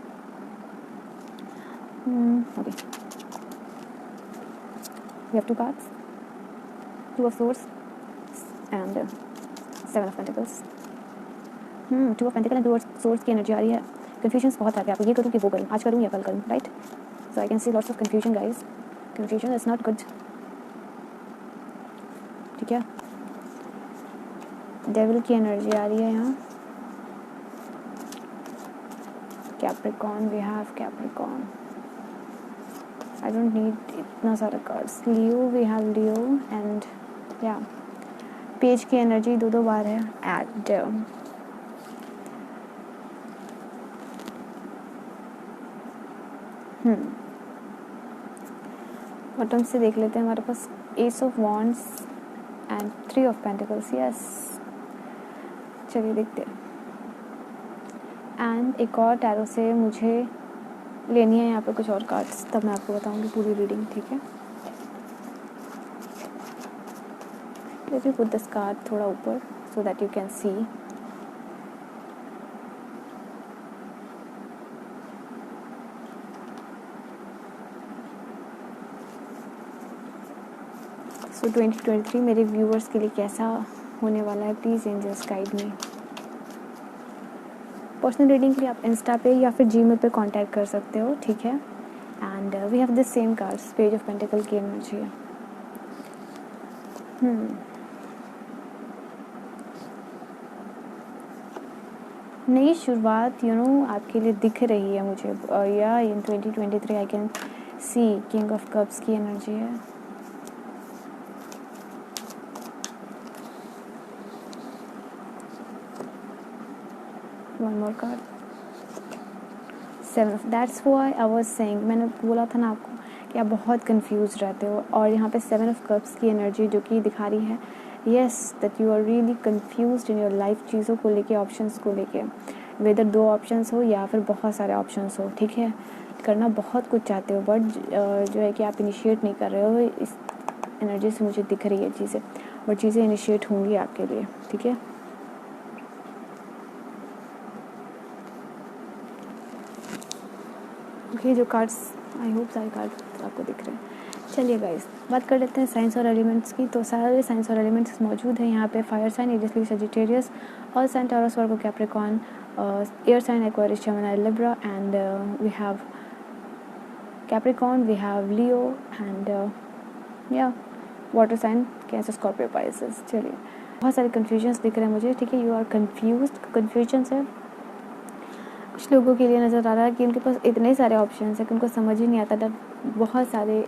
okay, we have two cards, two of swords and seven of pentacles. Two of pentacle and two of swords की energy आ रही है। Confusions बहुत आते हैं आपको, ये करूँ कि वो करूँ, आज करूँ या कल करूँ, right. So I can see lots of confusion guys, confusion is not good, ठीक है। डेविल की एनर्जी आ रही है यहाँ। Capricorn, we have Capricorn, I don't need इतना सारा cards. Leo, we have Leo and या पेज की एनर्जी दो बार है। एड बॉटम से देख लेते हैं, हमारे पास ace of wands and three of pentacles, yes. चलिए देखते हैं। एंड एक और टैरो से मुझे लेनी है यहाँ पे कुछ और कार्ड्स, तब मैं आपको बताऊंगी पूरी रीडिंग, ठीक है। Let me put this card थोड़ा ऊपर so that you can see. So 2023 मेरे व्यूअर्स के लिए कैसा होने वाला है, please angels guide me. Personal reading के लिए आप इंस्टा पे या फिर जीमेल पे कांटेक्ट कर सकते हो, ठीक है। And we have this same cards, page of pentacle की एनर्जी है। नई शुरुआत आपके लिए दिख रही है मुझे, या इन 2023 आई can C king of cups की एनर्जी है। One more card, seven of, that's why I was saying, मैंने बोला था ना आपको कि आप बहुत कंफ्यूज रहते हो। और यहाँ पे सेवन ऑफ कप्स की एनर्जी जो कि दिखा रही है, yes, that you are really confused in your life, चीज़ों को लेके, ऑप्शंस को लेके, वेदर दो ऑप्शंस हो या फिर बहुत सारे ऑप्शंस हो, ठीक है। करना बहुत कुछ चाहते हो बट जो है कि आप इनिशिएट नहीं कर रहे हो। इस एनर्जी से मुझे दिख रही है चीज़ें, बट चीज़ें इनिशिएट होंगी आपके लिए, ठीक है। ओके, जो कार्ड्स, आई होप सारे कार्ड आपको दिख रहे हैं। चलिए गाइस, बात कर लेते हैं साइंस और एलिमेंट्स की। तो सारे साइंस और एलिमेंट्स मौजूद हैं यहाँ पे। Fire sign Aries, Leo, Sagittarius, all sign Taurus, Virgo, Capricorn, air sign Aquarius, Gemini, Libra, and we have Capricorn, we have Leo and या water sign Cancer, Scorpio, Pisces. चलिए, बहुत सारे कन्फ्यूजन्स दिख रहे हैं मुझे, ठीक है। यू आर कन्फ्यूज्ड, कन्फ्यूजन्स है। कुछ लोगों के लिए नज़र आ रहा है कि उनके पास इतने सारे ऑप्शंस हैं कि उनको समझ ही नहीं आता था। बहुत सारे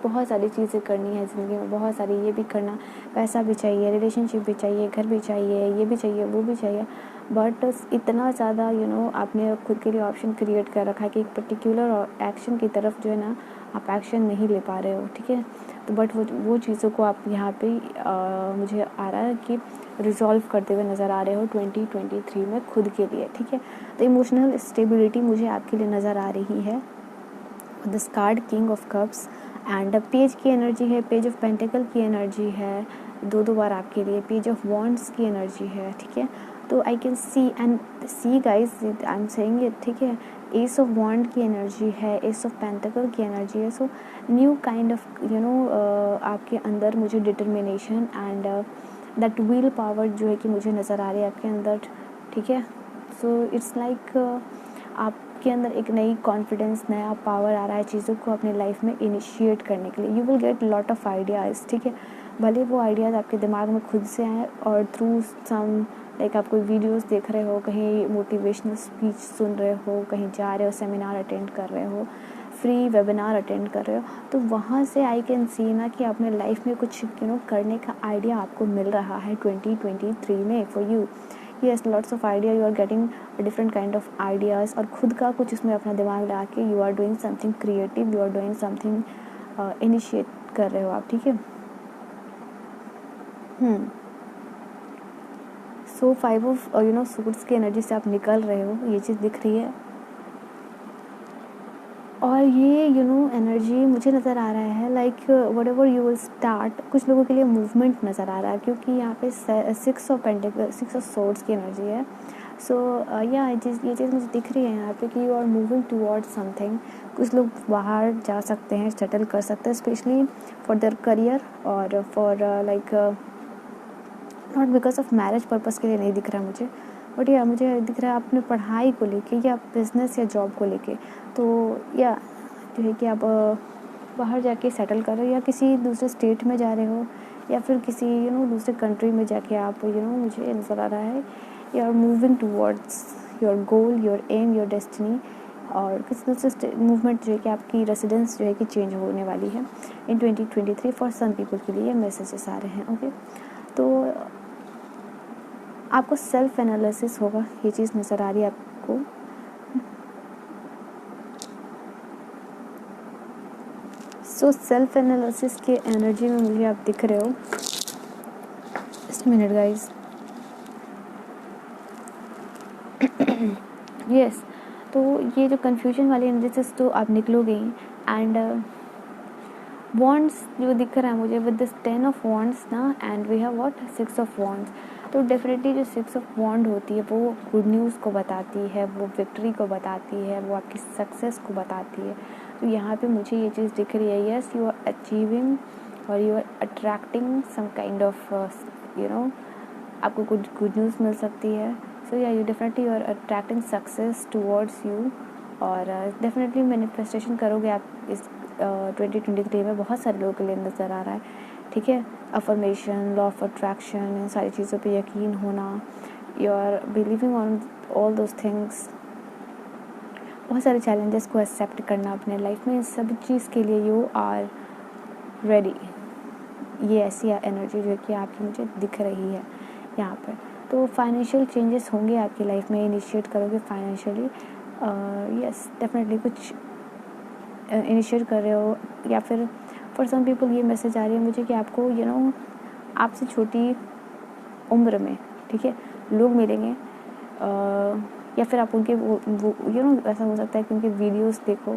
बहुत सारी चीज़ें करनी है ज़िंदगी में, बहुत सारी, ये भी करना, पैसा भी चाहिए, रिलेशनशिप भी चाहिए, घर भी चाहिए, ये भी चाहिए, वो भी चाहिए। बट इतना ज़्यादा आपने खुद के लिए ऑप्शन क्रिएट कर रखा है कि एक पर्टिकुलर एक्शन की तरफ जो है ना आप एक्शन नहीं ले पा रहे हो, ठीक है। तो बट वो चीज़ों को आप यहाँ पे मुझे आ रहा है कि रिजॉल्व करते हुए नज़र आ रहे हो 2023 में खुद के लिए, ठीक है। तो इमोशनल स्टेबिलिटी मुझे आपके लिए नज़र आ रही है। This card, king of cups and page की एनर्जी है, पेज ऑफ पेंटिकल की एनर्जी है, दो बार आपके लिए। पेज ऑफ वॉन्ड्स की एनर्जी है, ठीक है। तो आई can C and see guys, I am saying it, ठीक है। एस ऑफ वॉन्ड की एनर्जी है, एस ऑफ पेंटिकल की एनर्जी है। सो न्यू काइंड ऑफ आपके अंदर मुझे determination and that will power जो है कि मुझे नज़र आ रही है आपके अंदर, ठीक है। सो इट्स लाइक आपके अंदर एक नई कॉन्फिडेंस, नया पावर आ रहा है चीज़ों को अपने लाइफ में इनिशिएट करने के लिए। You will get lot of ideas, ठीक है। भले वो आइडियाज़ आपके दिमाग में खुद से आए और थ्रू सम लाइक आप कोई वीडियोस देख रहे हो, कहीं मोटिवेशनल स्पीच सुन रहे हो, कहीं जा रहे हो, सेमिनार अटेंड कर रहे हो, फ्री वेबिनार अटेंड कर रहे हो, तो वहाँ से आई कैन सी ना कि अपने लाइफ में कुछ करने का आइडिया आपको मिल रहा है 2023 में for you. Yes, lots of idea, you are getting different kind of ideas और खुद का कुछ इसमें अपना दिमाग लगा के you are doing something creative, you are doing something initiate कर रहे हो आप, ठीक है। सो फाइव ऑफ सूट्स की एनर्जी से आप निकल रहे हो, ये चीज़ दिख रही है। और ये एनर्जी मुझे नज़र आ रहा है like what ever you will start, कुछ लोगों के लिए मूवमेंट नज़र आ रहा है क्योंकि यहाँ पे 6 ऑफ सोर्ड्स की एनर्जी है। सो या ये चीज़ मुझे दिख रही है यहाँ पे कि you are moving towards something. कुछ लोग बाहर जा सकते हैं, सेटल कर सकते हैं, स्पेशली फॉर देयर करियर और for like not because of marriage purpose के लिए नहीं दिख रहा मुझे, बट या मुझे दिख रहा है अपने पढ़ाई को लेके या बिज़नेस या जॉब को लेके। तो या जो है कि आप बाहर जाके सेटल कर रहे हो या किसी दूसरे स्टेट में जा रहे हो या फिर किसी दूसरे कंट्री में जाके आप मुझे नज़र आ रहा है you are moving towards your goal, your aim, your destiny. और किसी दूसरे मूवमेंट जो है कि आपकी रेसिडेंस जो है कि चेंज होने वाली है इन 2023 फॉर सम पीपल के लिए मैसेजेस आ रहे हैं। ओके, तो आपको सेल्फ एनालिसिस होगा, ये चीज़ नज़र आ रही है आपको। सो सेल्फ एनालिसिस के एनर्जी में मुझे आप दिख रहे हो। Just minute guys. यस, तो ये जो कन्फ्यूजन वाली एनालिसिस तो आप निकलोगे एंड वॉन्ड्स जो दिख रहा है मुझे विद दिस 10 ऑफ वॉन्ड्स ना, and we have what 6 of wands. तो डेफिनेटली जो 6 ऑफ वॉन्ड होती है वो गुड न्यूज़ को बताती है, वो विक्ट्री को बताती है, वो आपकी सक्सेस को बताती है। तो यहाँ पे मुझे ये चीज़ दिख रही है, यस यू आर अचीविंग और you are attracting some kind of आपको गुड न्यूज़ मिल सकती है। So yeah you definitely you are attracting success towards you और डेफिनेटली मैनिफेस्टेशन करोगे आप इस 2023 में। बहुत सारे लोगों के लिए नज़र आ रहा है, ठीक है। अफर्मेशन, लॉ ऑफ अट्रैक्शन, इन सारी चीज़ों पे यकीन होना, you are believing on all those things. बहुत सारे चैलेंजेस को एक्सेप्ट करना अपने लाइफ में, सब चीज़ के लिए यू आर रेडी। ये ऐसी एनर्जी जो है कि आपकी मुझे दिख रही है यहाँ पर। तो फाइनेंशियल चेंजेस होंगे आपकी लाइफ में, इनिशिएट करोगे फाइनेंशियली। यस, डेफिनेटली कुछ इनिशिएट कर रहे हो या फिर फॉर सम पीपल ये मैसेज आ रही है मुझे कि आपको आपसे छोटी उम्र में, ठीक है, लोग मिलेंगे या फिर आप उनके वो ऐसा हो सकता है कि उनके वीडियोस देखो,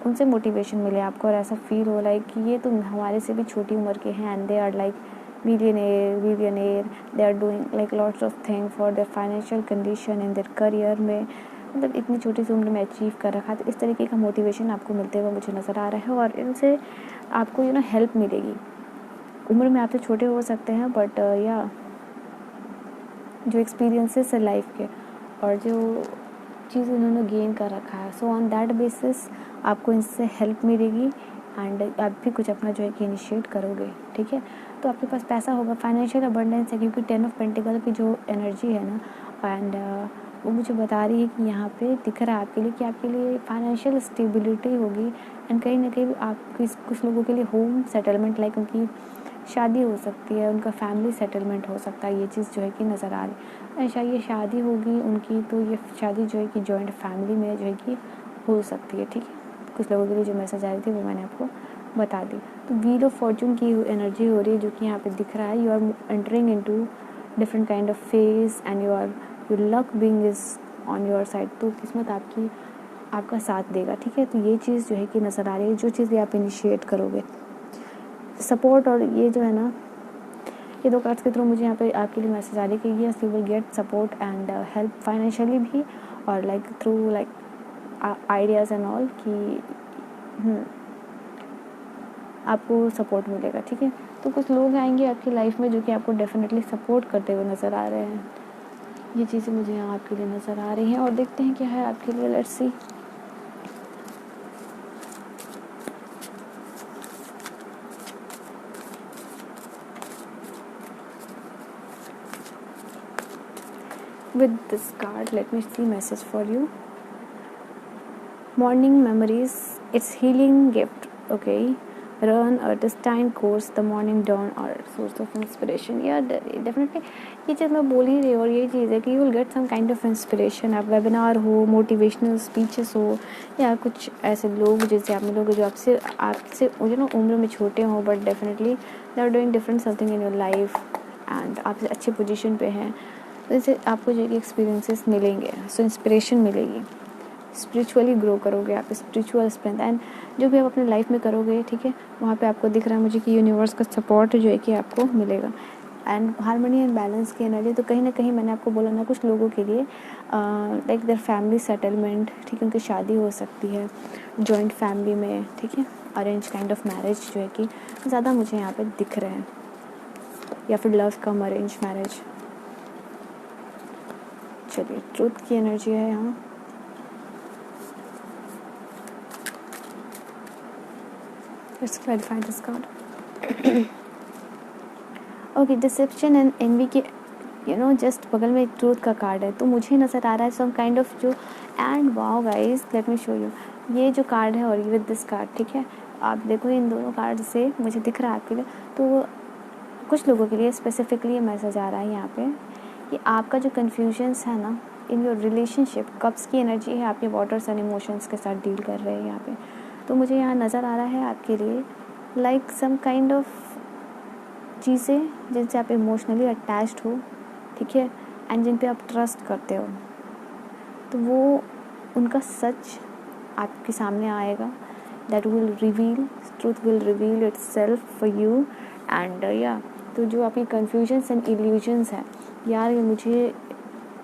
उनसे मोटिवेशन मिले आपको और ऐसा फील हो लाइक कि ये तो हमारे से भी छोटी उम्र के हैं and they are like billionaire, they are doing like lots of thing for their financial condition in their career में, मतलब इतनी छोटी सी उम्र में अचीव कर रखा। तो इस तरीके का मोटिवेशन आपको मिलते हुए मुझे नज़र आ रहा है और इनसे आपको हेल्प मिलेगी। उम्र में आपसे छोटे हो सकते हैं बट या जो एक्सपीरियंसेस है लाइफ के और जो चीज़ उन्होंने गेन कर रखा है, सो ऑन दैट बेसिस आपको इनसे हेल्प मिलेगी एंड आप भी कुछ अपना जो है कि इनिशिएट करोगे, ठीक है। तो आपके पास पैसा होगा, फाइनेंशियल अबंडेंस है क्योंकि 10 ऑफ पेंटिकल की जो एनर्जी है ना, एंड वो मुझे बता रही है कि यहाँ पे दिख रहा है आपके लिए कि आपके लिए फाइनेंशियल स्टेबिलिटी होगी एंड कहीं ना कहीं आपकी कुछ लोगों के लिए होम सेटलमेंट लाइक उनकी शादी हो सकती है, उनका फैमिली सेटलमेंट हो सकता है। ये चीज़ जो है कि नज़र आ रही है। ऐसा ये शादी होगी उनकी, तो ये शादी जो है कि जॉइंट फैमिली में जो है कि हो सकती है, ठीक है। कुछ लोगों के लिए जो मैसेज आ रही थी वो मैंने आपको बता दी। तो व्हील ऑफ फॉर्चून की एनर्जी हो रही है जो कि यहाँ पे दिख रहा है। You are entering into different kind of phase and your luck being is on your side. तो किस्मत आपका साथ देगा, ठीक है। तो ये चीज़ जो है कि नज़र आ रही है, जो चीज़ भी आप इनिशिएट करोगे सपोर्ट। और ये जो है ना, ये 2 कार्ड्स के थ्रू मुझे यहाँ पे आपके लिए मैसेज आ रही है कि yes you will get support and help financially भी और like through like ideas and all कि आपको सपोर्ट मिलेगा, ठीक है। तो कुछ लोग आएंगे आपकी लाइफ में जो कि आपको डेफिनेटली सपोर्ट करते हुए नज़र आ रहे हैं। ये चीज़ें मुझे यहाँ आपके लिए नज़र आ रही हैं और देखते हैं क्या है आपके लिए। Let's see. With this card, let me see message for you. Morning memories, it's healing gift, okay. Run a destined course, the morning dawn or source of inspiration. Yeah, definitely ये चीज़ मैं बोल ही रही हूँ और ये चीज़ है कि you will get some kind of inspiration। आप वेबिनार हो, मोटिवेशनल स्पीचेस हो या कुछ ऐसे लोग जैसे आप मिलोगे जो आपसे उम्र में छोटे हों but definitely they are doing different something in your life and आपसे अच्छे पोजीशन पे हैं। तो इससे आपको जो है कि एक्सपीरियंसेस मिलेंगे, सो इंस्पिरेशन मिलेगी। स्पिरिचुअली ग्रो करोगे आप, स्पिरिचुअल स्ट्रेंथ एंड जो भी आप अपने लाइफ में करोगे, ठीक है, वहाँ पे आपको दिख रहा है मुझे कि यूनिवर्स का सपोर्ट जो है कि आपको मिलेगा। एंड हारमोनी एंड बैलेंस की एनर्जी, तो कहीं ना कहीं मैंने आपको बोला ना, कुछ लोगों के लिए लाइक देयर फैमिली सेटलमेंट, ठीक है, उनकी शादी हो सकती है जॉइंट फैमिली में, ठीक है, अरेंज काइंड ऑफ मैरिज जो है कि ज़्यादा मुझे यहाँ पे दिख रहे हैं, या फिर लव कम अरेंज मैरिज। चलिए, ट्रूथ की एनर्जी है यहाँ। Let's clarify this card. Okay, deception and envy के जस्ट बगल में एक ट्रूथ का कार्ड है, तो मुझे नज़र आ रहा है सम काइंड ऑफ जो, and wow guys, let me show you, ये जो कार्ड है और विद दिस कार्ड, ठीक है, आप देखो इन दोनों कार्ड से मुझे दिख रहा है आपके लिए, तो कुछ लोगों के लिए स्पेसिफिकली ये मैसेज आ रहा है यहाँ पे कि आपका जो कन्फ्यूजन्स है ना इन योर रिलेशनशिप, कप्स की एनर्जी है, आपके वाटर्स एंड इमोशंस के साथ डील कर रहे हैं यहाँ पे, तो मुझे यहाँ नज़र आ रहा है आपके लिए लाइक सम काइंड ऑफ चीज़ें जिनसे आप इमोशनली अटैच्ड हो, ठीक है, एंड जिन पे आप ट्रस्ट करते हो, तो वो उनका सच आपके सामने आएगा, that will reveal, truth will reveal itself for you and या, तो जो आपकी कन्फ्यूजन्स एंड इल्यूजन्स है, यार ये मुझे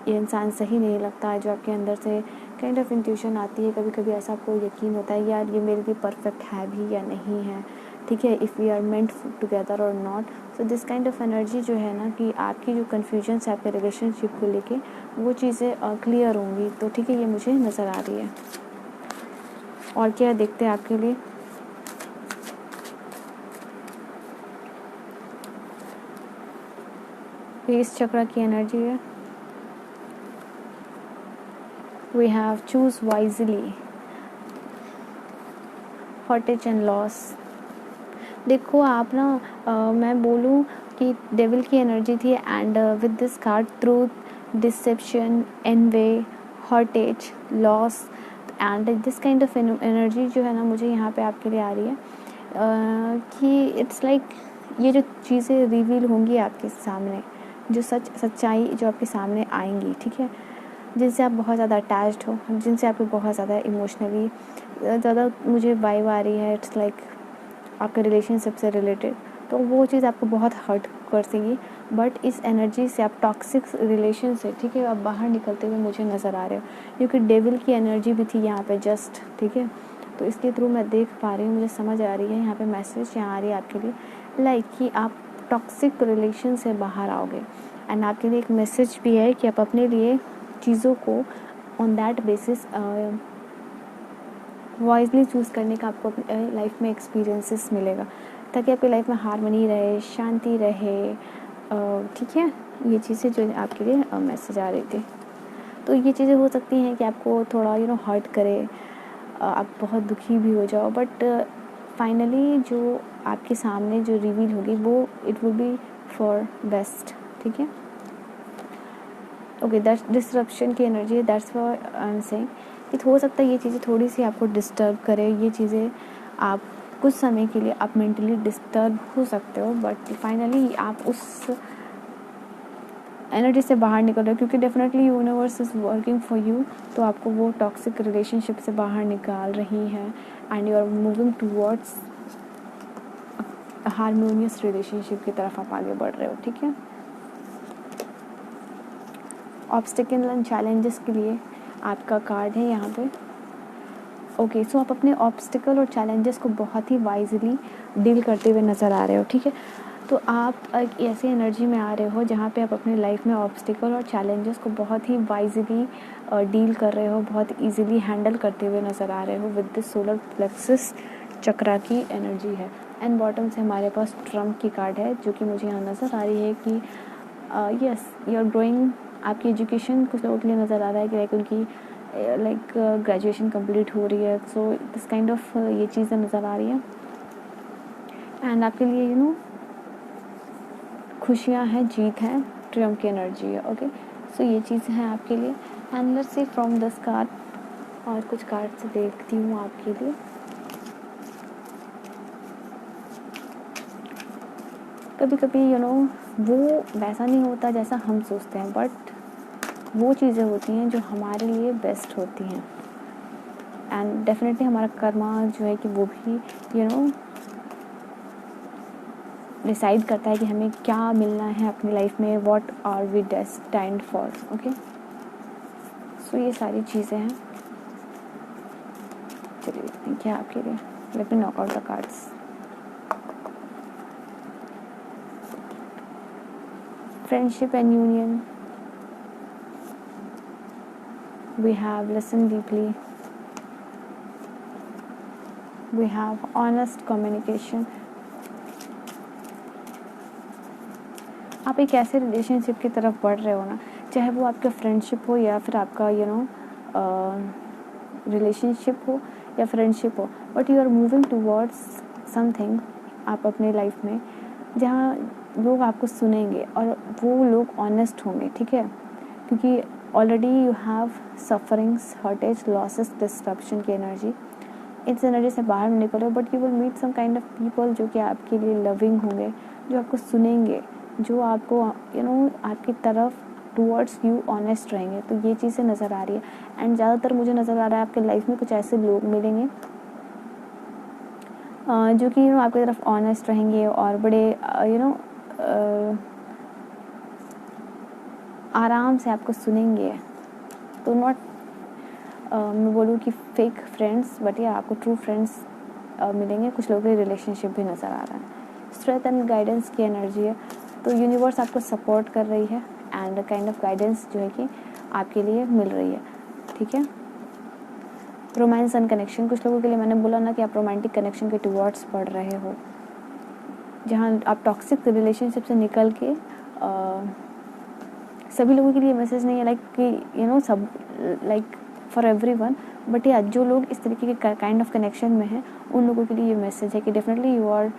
ये इंसान सही नहीं लगता है, जो आपके अंदर से काइंड ऑफ इंट्यूशन आती है, कभी कभी ऐसा आपको यकीन होता है यार ये मेरे लिए परफेक्ट है भी या नहीं है, ठीक है, if we are meant together और not, so this kind of energy जो है ना कि आपकी जो कन्फ्यूजन्स है आपके रिलेशनशिप को लेके, वो चीज़ें क्लियर होंगी, तो ठीक है, ये मुझे नज़र आ रही है। और क्या देखते हैं आपके लिए, बेस चक्र की एनर्जी है, we have choose wisely, hostage and loss. देखो आप ना मैं बोलूँ कि डेविल की एनर्जी थी, and with this card truth, deception, anyway, hostage, loss, and this kind of energy जो है ना मुझे यहाँ पे आपके लिए आ रही है कि इट्स लाइक ये जो चीज़ें रिवील होंगी आपके सामने, जो सच्चाई जो आपके सामने आएंगी, ठीक है, जिनसे आप बहुत ज़्यादा अटैच्ड हो, जिनसे आपको बहुत ज़्यादा इमोशनली ज़्यादा मुझे वाइब आ रही है, इट्स लाइक आपके रिलेशनशिप से रिलेटेड, तो वो चीज़ आपको बहुत हर्ट कर सकेगी, बट इस एनर्जी से आप टॉक्सिक रिलेशन से, ठीक है, आप बाहर निकलते हुए मुझे नज़र आ रहे हो, क्योंकि डेविल की एनर्जी भी थी यहाँ पे जस्ट, ठीक है, तो इसके थ्रू मैं देख पा रही हूँ, मुझे समझ आ रही है यहाँ पे मैसेज यहाँ आ रही है आपके लिए, लाइक कि आप टॉक्सिक रिलेशन से बाहर आओगे, एंड आपके लिए एक मैसेज भी है कि आप अपने लिए चीज़ों को on that basis wisely choose करने का आपको अपनी लाइफ में एक्सपीरियंसेस मिलेगा, ताकि आपकी लाइफ में हार्मनी रहे, शांति रहे, ठीक है, ये चीज़ें जो आपके लिए मैसेज आ रही थी। तो ये चीज़ें हो सकती हैं कि आपको थोड़ा हर्ट करे, आप बहुत दुखी भी हो जाओ, बट फाइनली जो आपके सामने जो रिवील होगी वो it will be for best, ठीक है। ओके, दैट्स डिसरप्शन की energy, that's what I am saying कि हो सकता है ये चीज़ें थोड़ी सी आपको डिस्टर्ब करे, ये चीज़ें आप कुछ समय के लिए आप मेंटली डिस्टर्ब हो सकते हो, बट फाइनली आप उस एनर्जी से बाहर निकल रहे हो, क्योंकि definitely universe is working for you, तो आपको वो टॉक्सिक रिलेशनशिप से बाहर निकाल रही है, and you are moving towards harmonious relationship की तरफ आप आगे बढ़ रहे हो, ठीक है। ऑब्स्टिकल एंड चैलेंजेस के लिए आपका कार्ड है यहाँ पे। ओके, सो आप अपने ऑब्स्टिकल और चैलेंजेस को बहुत ही वाइजली डील करते हुए नज़र आ रहे हो, ठीक है। तो आप एक ऐसी एनर्जी में आ रहे हो जहाँ पे आप अपने लाइफ में ऑब्स्टिकल और चैलेंजेस को बहुत ही वाइजली डील कर रहे हो, बहुत ईजीली हैंडल करते हुए नज़र आ रहे हो विद दिस सोलर प्लेक्सस चक्रा की एनर्जी है। एंड बॉटम से हमारे पास ट्रम्प की कार्ड है, जो कि मुझे यहाँ नज़र आ रही है कि यस यू आर ग्रोइंग। आपकी एजुकेशन कुछ लोगों के लिए नज़र आ रहा है कि लाइक उनकी ग्रेजुएशन कंप्लीट हो रही है, सो दिस काइंड ऑफ ये चीज़ें नज़र आ रही है, एंड आपके लिए खुशियाँ हैं, जीत है, ट्रियम्फ की एनर्जी है। ओके, सो ये चीज़ें हैं आपके लिए, and let's see from this card, और कुछ कार्ड से देखती हूँ आपके लिए। कभी कभी वो वैसा नहीं होता जैसा हम सोचते हैं, बट वो चीज़ें होती हैं जो हमारे लिए बेस्ट होती हैं, एंड डेफिनेटली हमारा कर्मा जो है कि वो भी डिसाइड करता है कि हमें क्या मिलना है अपनी लाइफ में, what are we destined for. Okay, so ये सारी चीज़ें हैं। चलिए देखते हैं क्या आपके लिए। Late me knock out the cards. Friendship and union, we have listened deeply, we have honest communication। आप एक ऐसे रिलेशनशिप की तरफ बढ़ रहे हो ना, चाहे वो आपका फ्रेंडशिप हो या फिर आपका रिलेशनशिप हो या फ्रेंडशिप हो, but you are moving towards something आप अपने लाइफ में जहाँ लोग आपको सुनेंगे और वो लोग ऑनेस्ट होंगे, ठीक है, क्योंकि already you have sufferings, heartaches, losses, disruption की एनर्जी। इस एनर्जी से बाहर निकलो, but you will meet some kind of people जो कि आपके लिए लविंग होंगे, जो आपको सुनेंगे, जो आपको आपकी तरफ टूवर्ड्स यू ऑनेस्ट रहेंगे। तो ये चीज़ें नज़र आ रही है। एंड ज़्यादातर मुझे नज़र आ रहा है आपके लाइफ में कुछ ऐसे लोग मिलेंगे जो कि आपकी तरफ ऑनेस्ट रहेंगे और बड़े आराम से आपको सुनेंगे। तो नॉट मैं बोलूँ कि फेक फ्रेंड्स, बट ये आपको ट्रू फ्रेंड्स मिलेंगे। कुछ लोगों के रिलेशनशिप भी नज़र आ रहा है। स्ट्रेंथ एंड गाइडेंस की एनर्जी है, तो यूनिवर्स आपको सपोर्ट कर रही है एंड काइंड ऑफ गाइडेंस जो है कि आपके लिए मिल रही है, ठीक है। रोमांस एंड कनेक्शन, कुछ लोगों के लिए मैंने बोला ना कि आप रोमांटिक कनेक्शन के टुवर्ड्स बढ़ रहे हो, जहाँ आप टॉक्सिक रिलेशनशिप से निकल के सभी लोगों के लिए मैसेज नहीं है लाइक कि सब लाइक फॉर एवरीवन, बट या जो लोग इस तरीके के काइंड ऑफ कनेक्शन में हैं उन लोगों के लिए ये मैसेज है कि definitely you are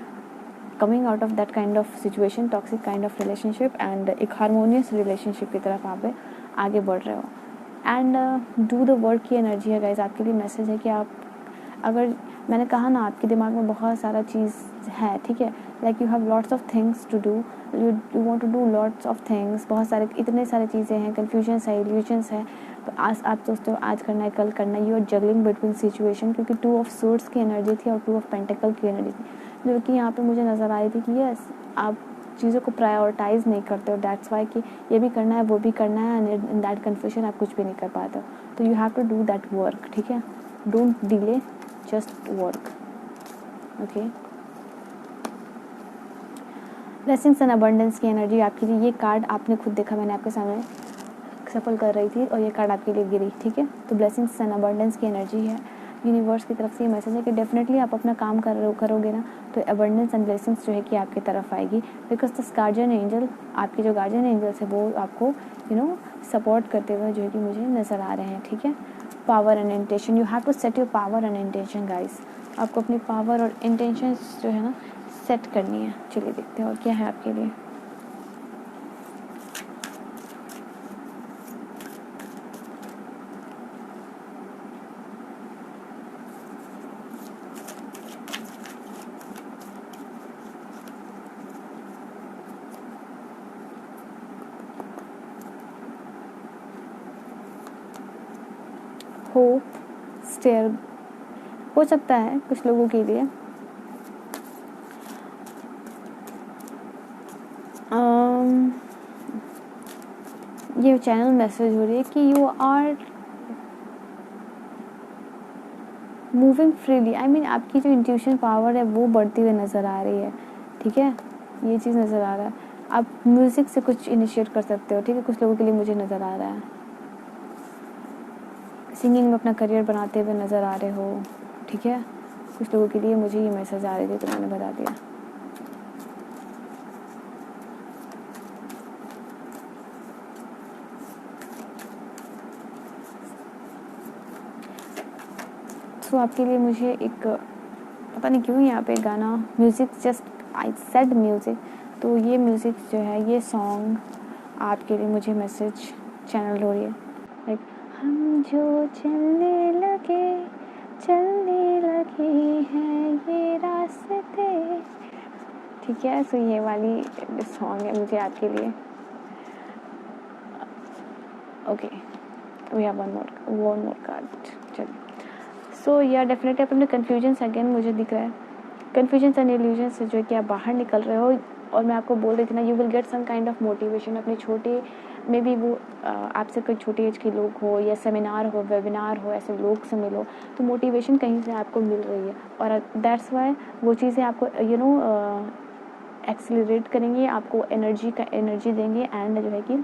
coming out of that kind of situation, toxic kind of relationship, and एक हारमोनियस रिलेशनशिप की तरफ आप आगे बढ़ रहे हो। एंड डू द वर्क की एनर्जी है गाइज, आपके लिए मैसेज है कि आप, अगर मैंने कहा ना आपके दिमाग में बहुत सारा चीज़ है, ठीक है, like you have lots of things to do, you want to do lots of things, बहुत सारे इतने सारे चीज़ें हैं, कन्फ्यूजन्स है, इल्यूजन्स है, आज आप सोचते हो आज करना है कल करना है, you are juggling between situation, क्योंकि 2 ऑफ सोर्ड्स की एनर्जी थी और 2 ऑफ पेंटिकल की एनर्जी थी, जो कि यहाँ पे मुझे नज़र आ रही थी कि यस आप चीज़ों को प्रायोरिटाइज नहीं करते हो, दैट्स वाई कि ये भी करना है वो भी करना है, एंड इन दैट कन्फ्यूजन आप कुछ भी नहीं कर पाते हो। तो you have to do that work, ठीक है, don't delay, just work. Okay, blessings and abundance की एनर्जी आपके लिए, ये कार्ड आपने खुद देखा, मैंने आपके सामने सफल कर रही थी और ये कार्ड आपके लिए गिरी, ठीक है। तो ब्लेसिंग्स एंड अबंडेंस की एनर्जी है, यूनिवर्स की तरफ से ये मैसेज है कि डेफिनेटली आप अपना काम करोगे ना तो अबंडेंस एंड ब्लेसिंग्स जो है कि आपकी तरफ आएगी, बिकॉज द गार्जियन एंजल, आपके जो गार्जियन एंजल्स है वो आपको सपोर्ट करते हुए जो है कि मुझे नज़र आ रहे हैं, ठीक है। Power and intention, you have to set your power and intention guys, आपको अपनी पावर और इंटेंशन जो है ना सेट करनी है। चलिए देखते हैं और क्या है आपके लिए। होप स्टेयर हो सकता है कुछ लोगों के लिए, ये चैनल मैसेज हो रही है कि you are moving freely, I mean आपकी जो इंट्यूशन पावर है वो बढ़ती हुई नज़र आ रही है, ठीक है, ये चीज़ नज़र आ रहा है। आप म्यूज़िक से कुछ इनिशिएट कर सकते हो, ठीक है, कुछ लोगों के लिए मुझे नज़र आ रहा है, सिंगिंग में अपना करियर बनाते हुए नज़र आ रहे हो, ठीक है, कुछ लोगों के लिए मुझे ये मैसेज आ रही थी तो मैंने बता दिया। तो आपके लिए मुझे एक, पता नहीं क्यों यहाँ पे गाना, music, just I said music, तो ये म्यूज़िक जो है, ये सॉन्ग आपके लिए मुझे मैसेज चैनल हो रही है, लाइक हम जो चलने लगे हैं ये रास्ते, ठीक है। सो ये वाली सॉन्ग है मुझे आपके लिए। Okay, we have one more card. चलिए, सो या डेफिनेटली आप अपने कन्फ्यूजन से, अगेन मुझे दिख रहा है, कन्फ्यूजन एंड इल्यूजन से जो है कि आप बाहर निकल रहे हो। और मैं आपको बोल रही थी ना, you will get some kind of motivation. अपने छोटे में भी वो आपसे कोई छोटी एज के लोग हो या सेमिनार हो, वेबिनार हो, ऐसे लोग से मिलो तो मोटिवेशन कहीं से आपको मिल रही है। और दैट्स वाई वो चीज़ें आपको एक्सीलरेट करेंगी, आपको एनर्जी देंगे एंड जो है कि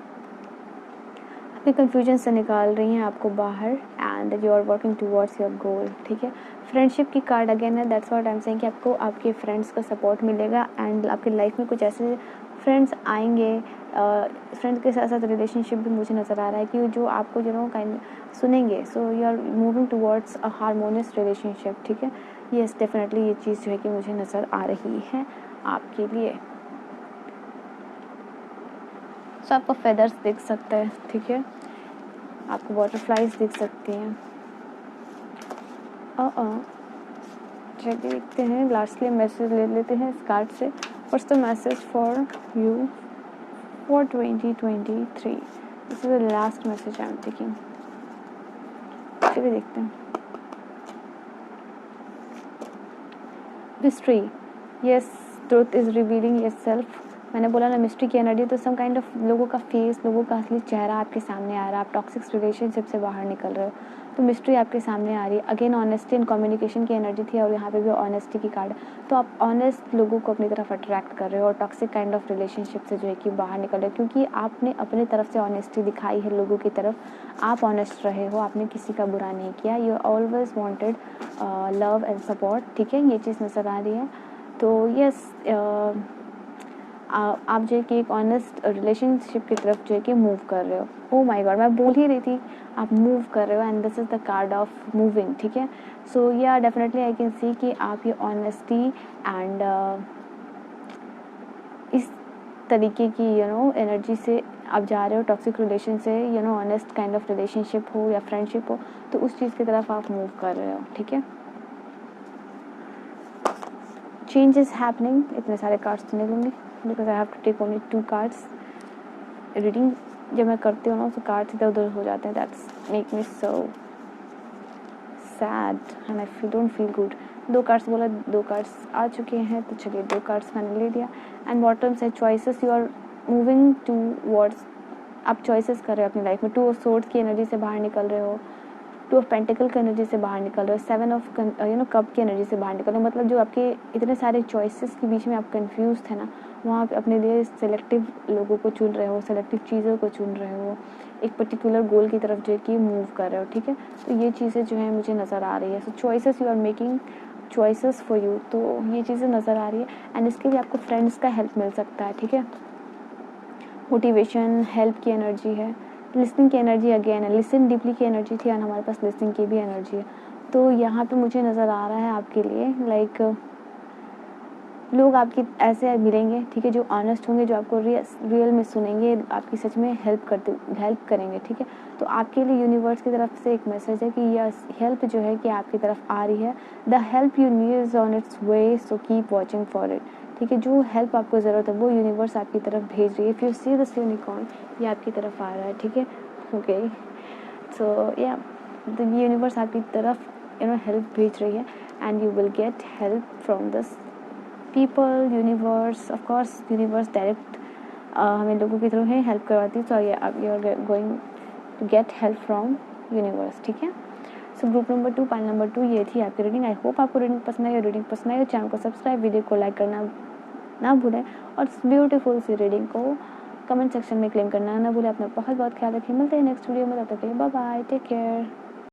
आपके कन्फ्यूजन से निकाल रही हैं आपको बाहर and you are working towards your goal. ठीक है, फ्रेंडशिप की कार्ड अगेन है, that's what I am saying कि आपको आपके फ्रेंड्स का सपोर्ट मिलेगा एंड आपकी लाइफ में कुछ ऐसे फ्रेंड्स आएंगे। फ्रेंड्स के साथ साथ रिलेशनशिप भी मुझे नज़र आ रहा है कि जो आपको काइंड सुनेंगे। So you are moving towards a harmonious relationship. ठीक है, येस डेफिनेटली ये चीज़ जो है कि मुझे नज़र आ रही है आपके लिए। सो आपको फेदर्स दिख सकते हैं। ठीक है, आपको बटरफ्लाइज दिख सकती हैं। चलिए देखते हैं, लास्टली मैसेज ले लेते हैं इस कार्ड से। What's the message for you for 2023? This is the last message I am taking. चलिए देखते हैं। Mystery, yes, truth is revealing yourself. मैंने बोला ना मिस्ट्री की एनर्जी, तो सम काइंड ऑफ लोगों का फेस, लोगों का असली चेहरा आपके सामने आ रहा है। आप टॉक्सिक रिलेशनशिप से बाहर निकल रहे हो तो मिस्ट्री आपके सामने आ रही है। अगेन ऑनेस्टी एंड कम्युनिकेशन की एनर्जी थी और यहाँ पे भी ऑनेस्टी की कार्ड। तो आप ऑनेस्ट लोगों को अपनी तरफ अट्रैक्ट कर रहे हो और टॉक्सिक काइंड ऑफ रिलेशनशिप से जो है कि बाहर निकल रहे हो, क्योंकि आपने अपनी तरफ से ऑनेस्टी दिखाई है लोगों की तरफ। आप ऑनेस्ट रहे हो, आपने किसी का बुरा नहीं किया। You always wanted love and support. ठीक है, ये चीज़ नज़र आ रही है। तो यस, आप जो है कि एक ऑनेस्ट रिलेशनशिप की तरफ जो है कि मूव कर रहे हो। ओह माय गॉड, मैं बोल ही रही थी आप मूव कर रहे हो and this is the card of moving. ठीक है, सो या डेफिनेटली आई कैन सी कि आप ये ऑनेस्टी एंड इस तरीके की एनर्जी से आप जा रहे हो टॉक्सिक रिलेशन से, ऑनेस्ट काइंड ऑफ रिलेशनशिप हो या फ्रेंडशिप हो, तो उस चीज़ की तरफ आप मूव कर रहे हो। ठीक है, चेंज इज हैपनिंग। इतने सारे कार्ड्स तो नहीं लूँगी because I have to take only 2 cards. Reading जब मैं करती हूँ ना तो कार्ड्स इधर उधर हो जाते हैं, that's make me so sad and I don't feel good. 2 cards बोला, 2 कार्ड्स आ चुके हैं, तो चलिए 2 कार्ड्स मैंने ले दिया। एंड बॉटम से choices, you are moving towards, आप चॉइसेस कर रहे हो अपनी लाइफ में। 2 ऑफ सोर्ड्स की एनर्जी से बाहर निकल रहे हो, 2 ऑफ पेंटिकल की एनर्जी से बाहर निकल रहे हो, 7 ऑफ कप की एनर्जी से बाहर निकल रहे हो। मतलब जो आपके इतने सारे चॉइसेस के बीच में आप कंफ्यूज थे ना, वहाँ पे अपने लिए सेलेक्टिव लोगों को चुन रहे हो, सेलेक्टिव चीज़ों को चुन रहे हो, एक पर्टिकुलर गोल की तरफ जो है कि मूव कर रहे हो। ठीक है, तो ये चीज़ें जो है मुझे नज़र आ रही है। So choices, you are making choices for you, तो ये चीज़ें नज़र आ रही है। एंड इसके लिए आपको फ्रेंड्स का हेल्प मिल सकता है। ठीक है, मोटिवेशन, हेल्प की एनर्जी है, लिसनिंग की एनर्जी अगेन है, लिसन डीपली की एनर्जी थी एंड हमारे पास लिसनिंग की भी एनर्जी है। तो यहाँ पे मुझे नज़र आ रहा है आपके लिए लाइक लोग आपकी ऐसे मिलेंगे, ठीक है, जो ऑनेस्ट होंगे, जो आपको रियल में सुनेंगे, आपकी सच में हेल्प करेंगे। ठीक है, तो आपके लिए यूनिवर्स की तरफ से एक मैसेज है कि यस, हेल्प जो है कि आपकी तरफ आ रही है। The help you need is on it's way, so keep watching for it. ठीक है, जो हेल्प आपको ज़रूरत है वो यूनिवर्स आपकी तरफ भेज रही है। If you see this unicorn, ये आपकी तरफ आ रहा है। ठीक है, ओके, सो या द यूनिवर्स आपकी तरफ हेल्प भेज रही है and you will get help from this people, universe. Of course universe direct हमें लोगों के थ्रू ही हेल्प करवाती है। So you are going to get help from universe. ठीक है, सो ग्रुप नंबर 2, पाइल नंबर 2, ये थी आपकी रीडिंग। आई होप आपको रीडिंग पसंद आई। रीडिंग पसंद आई तो चैनल को सब्सक्राइब, वीडियो को लाइक करना ना भूलें और इस ब्यूटीफुल सी रीडिंग को कमेंट सेक्शन में क्लेम करना ना भूलें। अपना बहुत बहुत ख्याल रखिए। मिलते हैं नेक्स्ट वीडियो में, तब तक के लिए बाय बाय, टेक केयर।